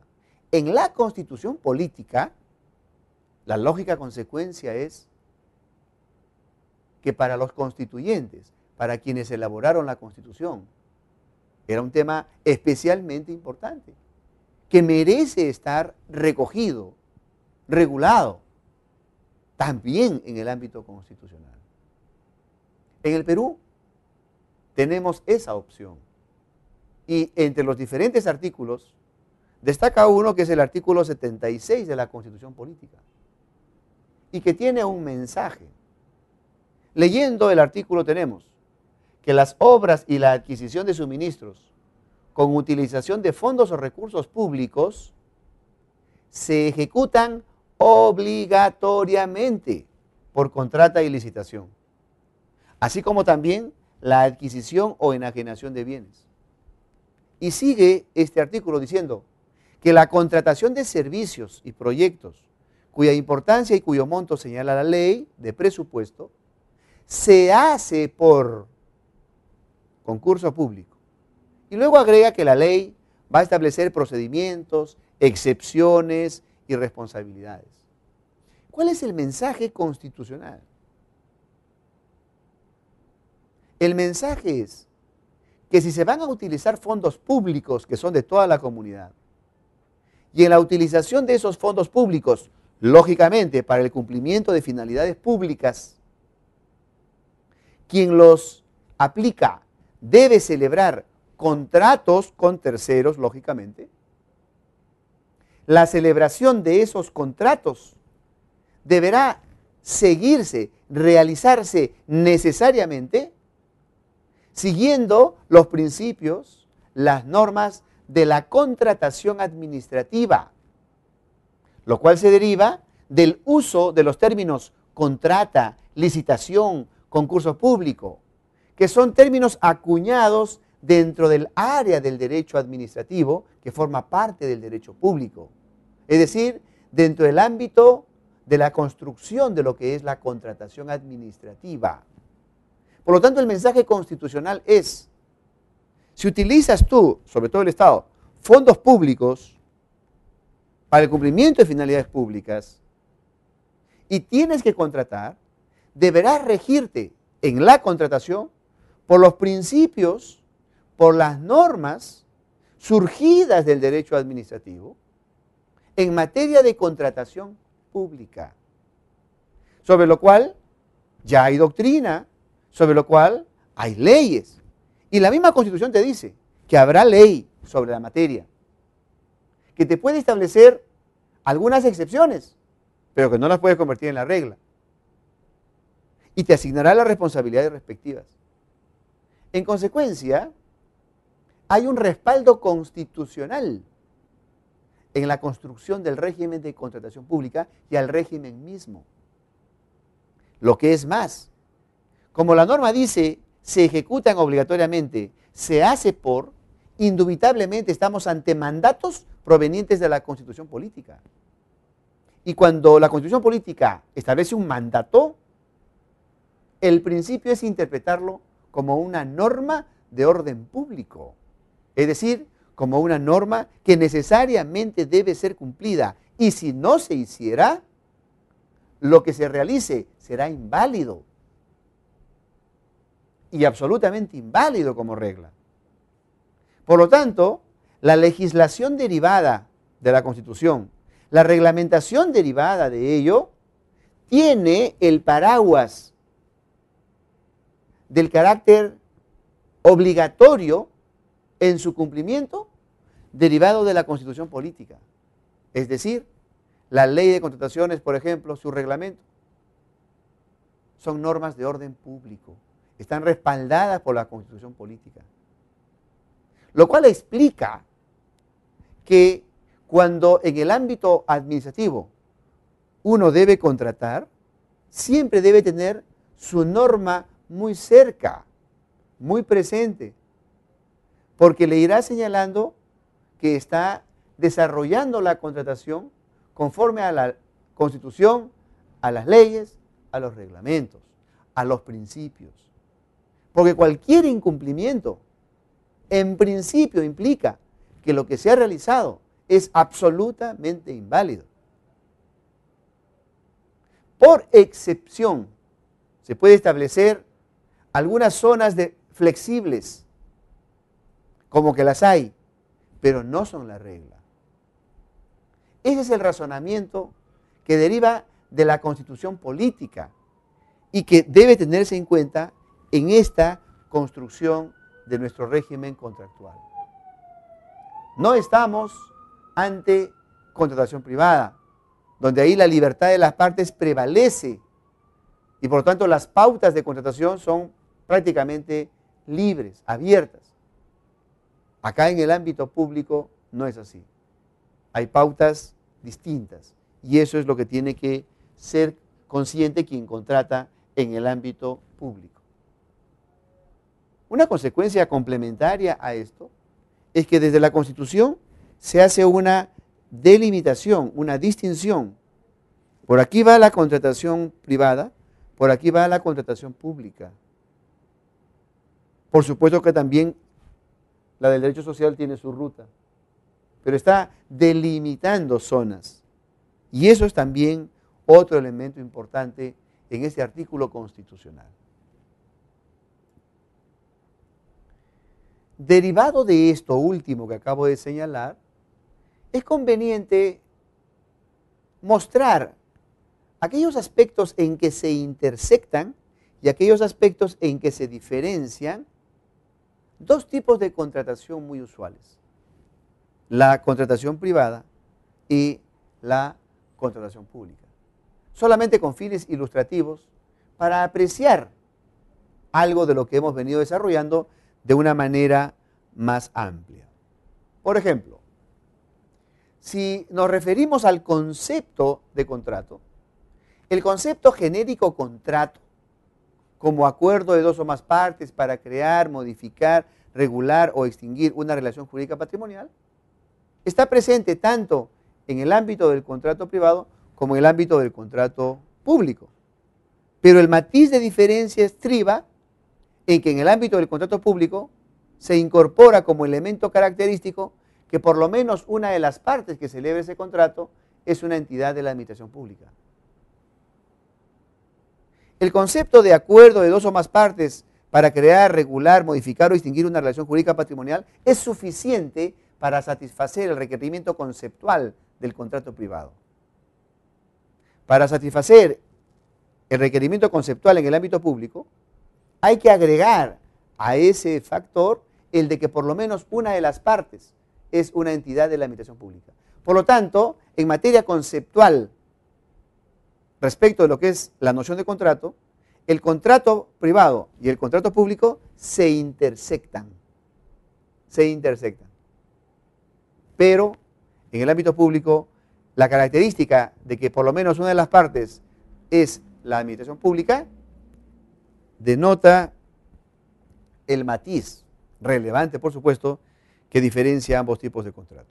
en la Constitución política, la lógica consecuencia es que para los constituyentes, para quienes elaboraron la Constitución, era un tema especialmente importante, que merece estar recogido, regulado, también en el ámbito constitucional. En el Perú tenemos esa opción. Y entre los diferentes artículos, destaca uno que es el artículo 76 de la Constitución Política, y que tiene un mensaje. Leyendo el artículo tenemos que las obras y la adquisición de suministros con utilización de fondos o recursos públicos se ejecutan obligatoriamente por contrata y licitación, así como también la adquisición o enajenación de bienes. Y sigue este artículo diciendo que la contratación de servicios y proyectos cuya importancia y cuyo monto señala la ley de presupuesto se hace por concurso público. Y luego agrega que la ley va a establecer procedimientos, excepciones y responsabilidades. ¿Cuál es el mensaje constitucional? El mensaje es que si se van a utilizar fondos públicos que son de toda la comunidad, y en la utilización de esos fondos públicos, lógicamente para el cumplimiento de finalidades públicas, quien los aplica debe celebrar contratos con terceros, lógicamente, la celebración de esos contratos deberá seguirse, realizarse necesariamente siguiendo los principios, las normas de la contratación administrativa, lo cual se deriva del uso de los términos contrata, licitación, concurso público, que son términos acuñados dentro del área del derecho administrativo que forma parte del derecho público, es decir, dentro del ámbito de la construcción de lo que es la contratación administrativa. Por lo tanto, el mensaje constitucional es: si utilizas tú, sobre todo el Estado, fondos públicos para el cumplimiento de finalidades públicas y tienes que contratar, deberás regirte en la contratación por los principios, por las normas surgidas del derecho administrativo en materia de contratación pública, sobre lo cual ya hay doctrina, sobre lo cual hay leyes. Y la misma Constitución te dice que habrá ley sobre la materia, que te puede establecer algunas excepciones, pero que no las puedes convertir en la regla. Y te asignará las responsabilidades respectivas. En consecuencia, hay un respaldo constitucional en la construcción del régimen de contratación pública y al régimen mismo. Lo que es más, como la norma dice, se ejecutan obligatoriamente, se hace por, indubitablemente estamos ante mandatos provenientes de la Constitución política. Y cuando la Constitución política establece un mandato, el principio es interpretarlo como una norma de orden público, es decir, como una norma que necesariamente debe ser cumplida, y si no se hiciera, lo que se realice será inválido, y absolutamente inválido como regla. Por lo tanto, la legislación derivada de la Constitución, la reglamentación derivada de ello, tiene el paraguas del carácter obligatorio en su cumplimiento derivado de la Constitución política. Es decir, la ley de contrataciones, por ejemplo, su reglamento, son normas de orden público, están respaldadas por la Constitución política. Lo cual explica que cuando en el ámbito administrativo uno debe contratar, siempre debe tener su norma muy cerca, muy presente, porque le irá señalando que está desarrollando la contratación conforme a la Constitución, a las leyes, a los reglamentos, a los principios. Porque cualquier incumplimiento, en principio, implica que lo que se ha realizado es absolutamente inválido. Por excepción, se puede establecer algunas zonas flexibles, como que las hay, pero no son la regla. Ese es el razonamiento que deriva de la Constitución política y que debe tenerse en cuenta en esta construcción de nuestro régimen contractual. No estamos ante contratación privada, donde ahí la libertad de las partes prevalece y por lo tanto las pautas de contratación son prácticamente libres, abiertas. Acá en el ámbito público no es así. Hay pautas distintas y eso es lo que tiene que ser consciente quien contrata en el ámbito público. Una consecuencia complementaria a esto es que desde la Constitución se hace una delimitación, una distinción. Por aquí va la contratación privada, por aquí va la contratación pública. Por supuesto que también la del derecho social tiene su ruta, pero está delimitando zonas. Y eso es también otro elemento importante en este artículo constitucional. Derivado de esto último que acabo de señalar, es conveniente mostrar aquellos aspectos en que se intersectan y aquellos aspectos en que se diferencian dos tipos de contratación muy usuales: la contratación privada y la contratación pública. Solamente con fines ilustrativos para apreciar algo de lo que hemos venido desarrollando de una manera más amplia. Por ejemplo, si nos referimos al concepto de contrato, el concepto genérico contrato, como acuerdo de dos o más partes para crear, modificar, regular o extinguir una relación jurídica patrimonial, está presente tanto en el ámbito del contrato privado como en el ámbito del contrato público. Pero el matiz de diferencia estriba en que en el ámbito del contrato público se incorpora como elemento característico que por lo menos una de las partes que celebra ese contrato es una entidad de la administración pública. El concepto de acuerdo de dos o más partes para crear, regular, modificar o extinguir una relación jurídica patrimonial es suficiente para satisfacer el requerimiento conceptual del contrato privado. Para satisfacer el requerimiento conceptual en el ámbito público, hay que agregar a ese factor el de que por lo menos una de las partes es una entidad de la administración pública. Por lo tanto, en materia conceptual, respecto de lo que es la noción de contrato, el contrato privado y el contrato público se intersectan. Se intersectan. Pero en el ámbito público, la característica de que por lo menos una de las partes es la administración pública denota el matiz relevante, por supuesto, que diferencia ambos tipos de contrato.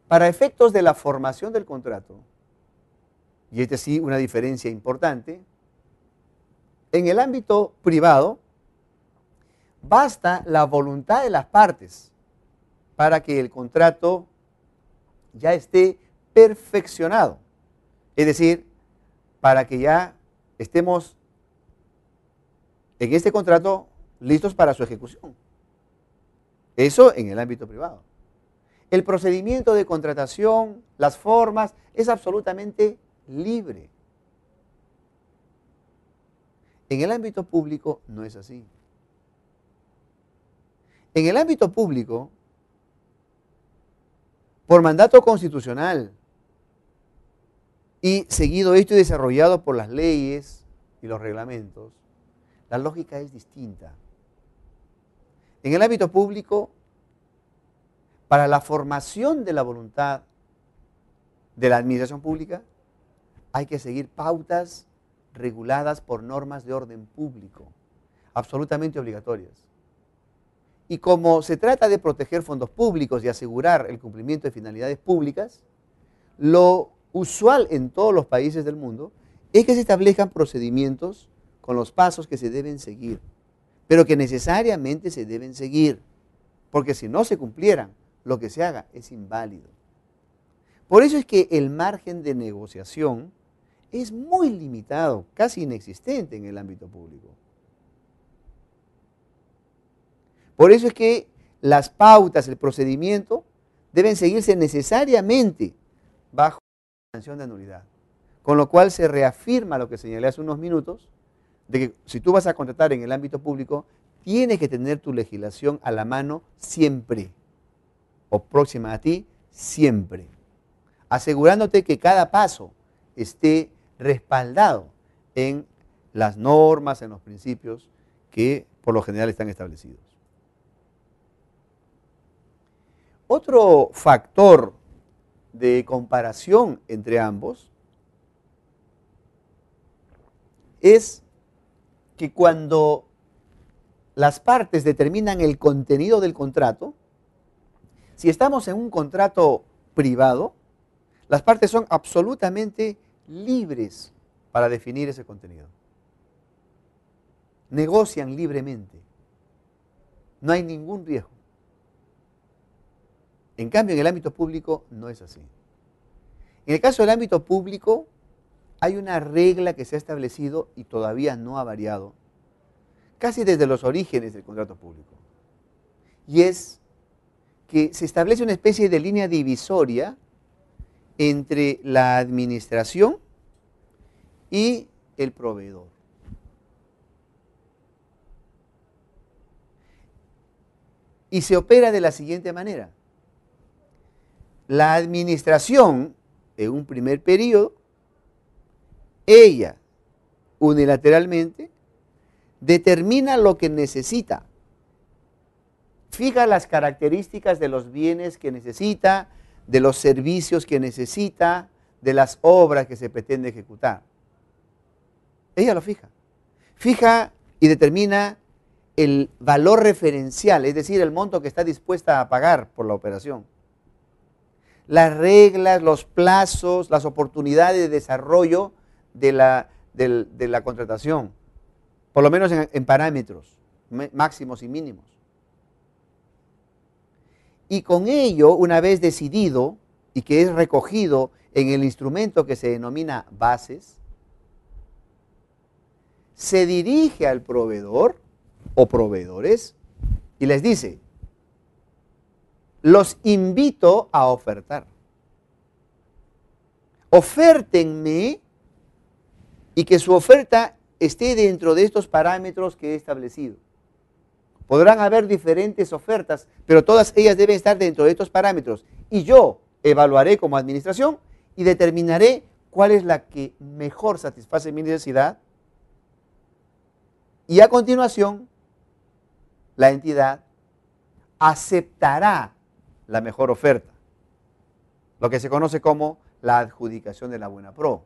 Para efectos de la formación del contrato, y este sí una diferencia importante, en el ámbito privado basta la voluntad de las partes para que el contrato ya esté perfeccionado, es decir, para que ya estemos en este contrato listos para su ejecución. Eso en el ámbito privado. El procedimiento de contratación, las formas, es absolutamente libre. En el ámbito público no es así. En el ámbito público, por mandato constitucional y seguido esto y desarrollado por las leyes y los reglamentos, la lógica es distinta. En el ámbito público, para la formación de la voluntad de la administración pública, hay que seguir pautas reguladas por normas de orden público, absolutamente obligatorias. Y como se trata de proteger fondos públicos y asegurar el cumplimiento de finalidades públicas, lo usual en todos los países del mundo es que se establezcan procedimientos con los pasos que se deben seguir, pero que necesariamente se deben seguir, porque si no se cumplieran, lo que se haga es inválido. Por eso es que el margen de negociación es muy limitado, casi inexistente en el ámbito público. Por eso es que las pautas, el procedimiento, deben seguirse necesariamente bajo la sanción de nulidad. Con lo cual se reafirma lo que señalé hace unos minutos, de que si tú vas a contratar en el ámbito público, tienes que tener tu legislación a la mano siempre, o próxima a ti siempre, asegurándote que cada paso esté respaldado en las normas, en los principios que por lo general están establecidos. Otro factor de comparación entre ambos es que cuando las partes determinan el contenido del contrato, si estamos en un contrato privado, las partes son absolutamente libres para definir ese contenido. Negocian libremente. No hay ningún riesgo. En cambio, en el ámbito público no es así. En el caso del ámbito público, hay una regla que se ha establecido y todavía no ha variado, casi desde los orígenes del contrato público. Y es que se establece una especie de línea divisoria entre la administración y el proveedor. Y se opera de la siguiente manera. la administración, en un primer periodo, ella unilateralmente determina lo que necesita, fija las características de los bienes que necesita, de los servicios que necesita, de las obras que se pretende ejecutar. Ella lo fija. Fija y determina el valor referencial, es decir, el monto que está dispuesta a pagar por la operación. Las reglas, los plazos, las oportunidades de desarrollo de la contratación, por lo menos en parámetros máximos y mínimos. Y con ello, una vez decidido y que es recogido en el instrumento que se denomina bases, se dirige al proveedor o proveedores y les dice: los invito a ofertar. Ofértenme, y que su oferta esté dentro de estos parámetros que he establecido. Podrán haber diferentes ofertas, pero todas ellas deben estar dentro de estos parámetros. Y yo evaluaré como administración y determinaré cuál es la que mejor satisface mi necesidad. Y a continuación, la entidad aceptará la mejor oferta, lo que se conoce como la adjudicación de la buena pro,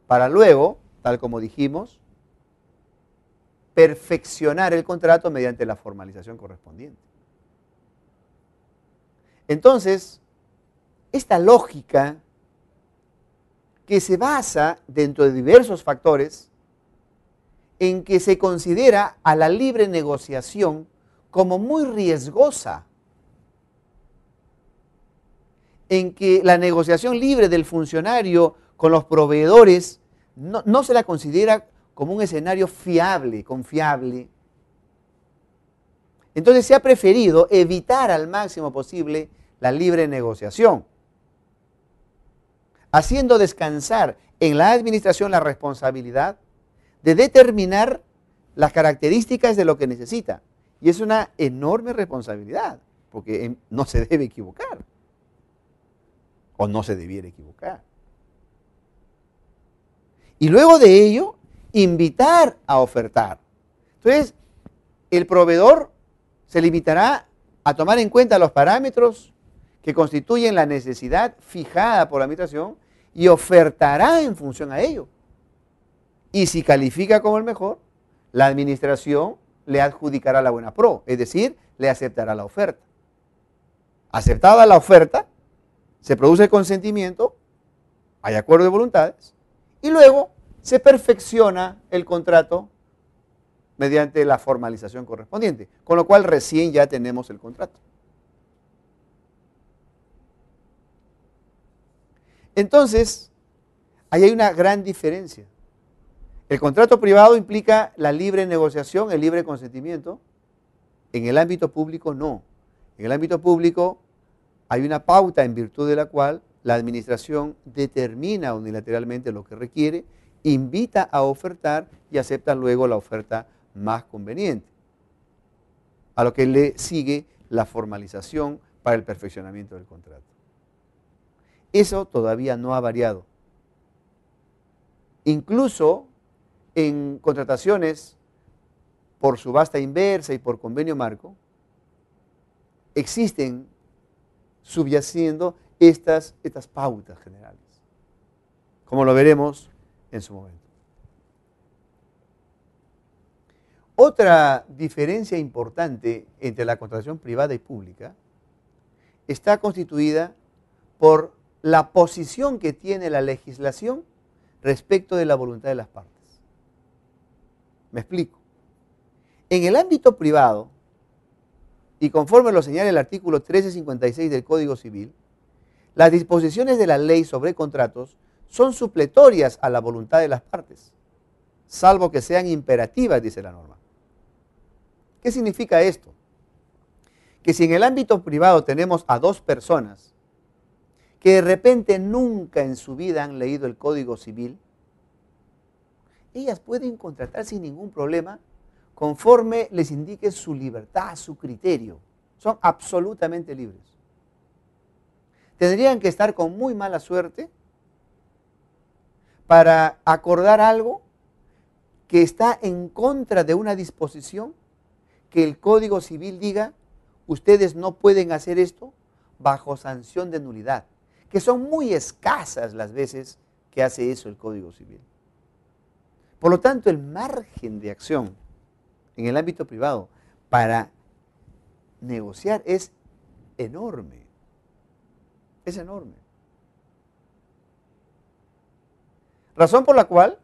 para luego, tal como dijimos, perfeccionar el contrato mediante la formalización correspondiente. Entonces, esta lógica, que se basa dentro de diversos factores, en que se considera a la libre negociación como muy riesgosa, en que la negociación libre del funcionario con los proveedores no se la considera como un escenario fiable, confiable. Entonces se ha preferido evitar al máximo posible la libre negociación, haciendo descansar en la administración la responsabilidad de determinar las características de lo que necesita. Y es una enorme responsabilidad, porque no se debe equivocar, o no se debiera equivocar. Y luego de ello, invitar a ofertar. Entonces, el proveedor se limitará a tomar en cuenta los parámetros que constituyen la necesidad fijada por la administración y ofertará en función a ello. Y si califica como el mejor, la administración le adjudicará la buena pro, es decir, le aceptará la oferta. Aceptada la oferta, se produce el consentimiento, hay acuerdo de voluntades, y luego se perfecciona el contrato mediante la formalización correspondiente, con lo cual recién ya tenemos el contrato. Entonces, ahí hay una gran diferencia. El contrato privado implica la libre negociación, el libre consentimiento. En el ámbito público no. En el ámbito público hay una pauta en virtud de la cual la administración determina unilateralmente lo que requiere, invita a ofertar y acepta luego la oferta más conveniente, a lo que le sigue la formalización para el perfeccionamiento del contrato. Eso todavía no ha variado. Incluso en contrataciones por subasta inversa y por convenio marco, existen subyaciendo estas pautas generales, como lo veremos en su momento. Otra diferencia importante entre la contratación privada y pública está constituida por la posición que tiene la legislación respecto de la voluntad de las partes. Me explico. En el ámbito privado, y conforme lo señala el artículo 1356 del Código Civil, las disposiciones de la ley sobre contratos son supletorias a la voluntad de las partes, salvo que sean imperativas, dice la norma. ¿Qué significa esto? Que si en el ámbito privado tenemos a dos personas que de repente nunca en su vida han leído el Código Civil, ellas pueden contratar sin ningún problema conforme les indique su libertad, su criterio. Son absolutamente libres. tendrían que estar con muy mala suerte para acordar algo que está en contra de una disposición que el Código Civil diga, ustedes no pueden hacer esto bajo sanción de nulidad, que son muy escasas las veces que hace eso el Código Civil. Por lo tanto, el margen de acción en el ámbito privado para negociar es enorme. Es enorme. Razón por la cual,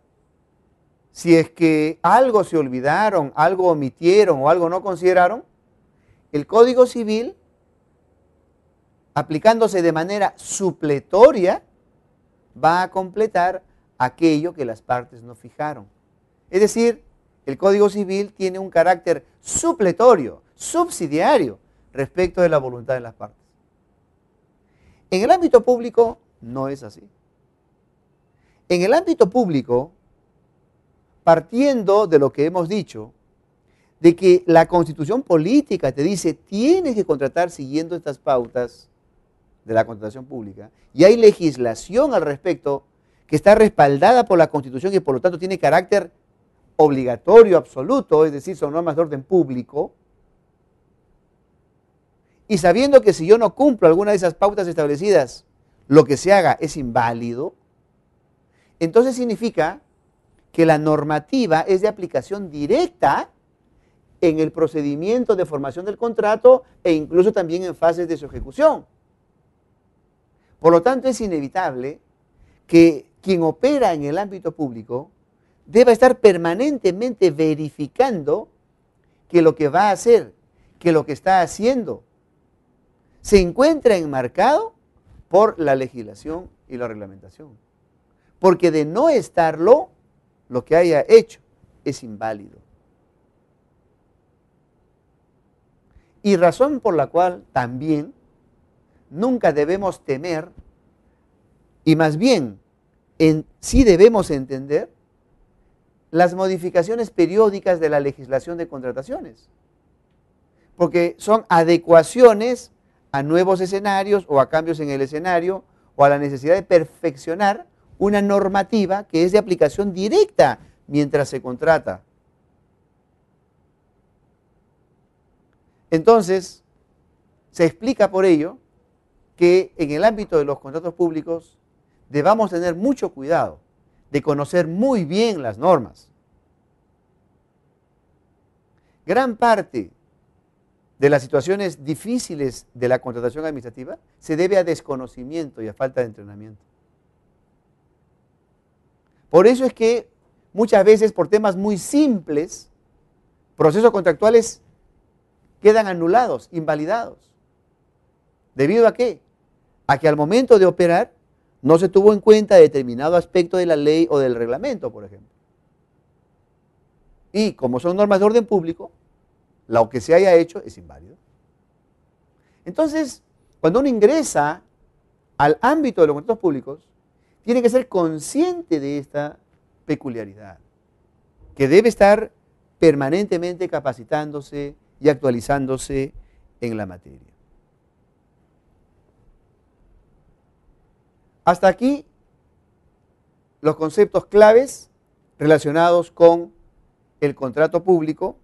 si es que algo se olvidaron, algo omitieron o algo no consideraron, el Código Civil, aplicándose de manera supletoria, va a completar aquello que las partes no fijaron. Es decir, el Código Civil tiene un carácter supletorio, subsidiario, respecto de la voluntad de las partes. En el ámbito público no es así. En el ámbito público, partiendo de lo que hemos dicho, de que la Constitución política te dice tienes que contratar siguiendo estas pautas de la contratación pública, y hay legislación al respecto que está respaldada por la Constitución y por lo tanto tiene carácter obligatorio, absoluto, es decir, son normas de orden público, y sabiendo que si yo no cumplo alguna de esas pautas establecidas, lo que se haga es inválido, entonces significa que la normativa es de aplicación directa en el procedimiento de formación del contrato e incluso también en fases de su ejecución. Por lo tanto, es inevitable que quien opera en el ámbito público deba estar permanentemente verificando que lo que va a hacer, que lo que está haciendo, se encuentra enmarcado por la legislación y la reglamentación. Porque de no estarlo, lo que haya hecho es inválido. Y razón por la cual también nunca debemos temer, y más bien sí debemos entender las modificaciones periódicas de la legislación de contrataciones. Porque son adecuaciones a nuevos escenarios o a cambios en el escenario o a la necesidad de perfeccionar una normativa que es de aplicación directa mientras se contrata. Entonces, se explica por ello que en el ámbito de los contratos públicos debamos tener mucho cuidado de conocer muy bien las normas. Gran parte de las situaciones difíciles de la contratación administrativa se debe a desconocimiento y a falta de entrenamiento. Por eso es que muchas veces por temas muy simples, procesos contractuales quedan anulados, invalidados. ¿Debido a qué? A que al momento de operar no se tuvo en cuenta determinado aspecto de la ley o del reglamento, por ejemplo. Y como son normas de orden público, lo que se haya hecho es inválido. Entonces, cuando uno ingresa al ámbito de los contratos públicos, tiene que ser consciente de esta peculiaridad, que debe estar permanentemente capacitándose y actualizándose en la materia. Hasta aquí los conceptos claves relacionados con el contrato público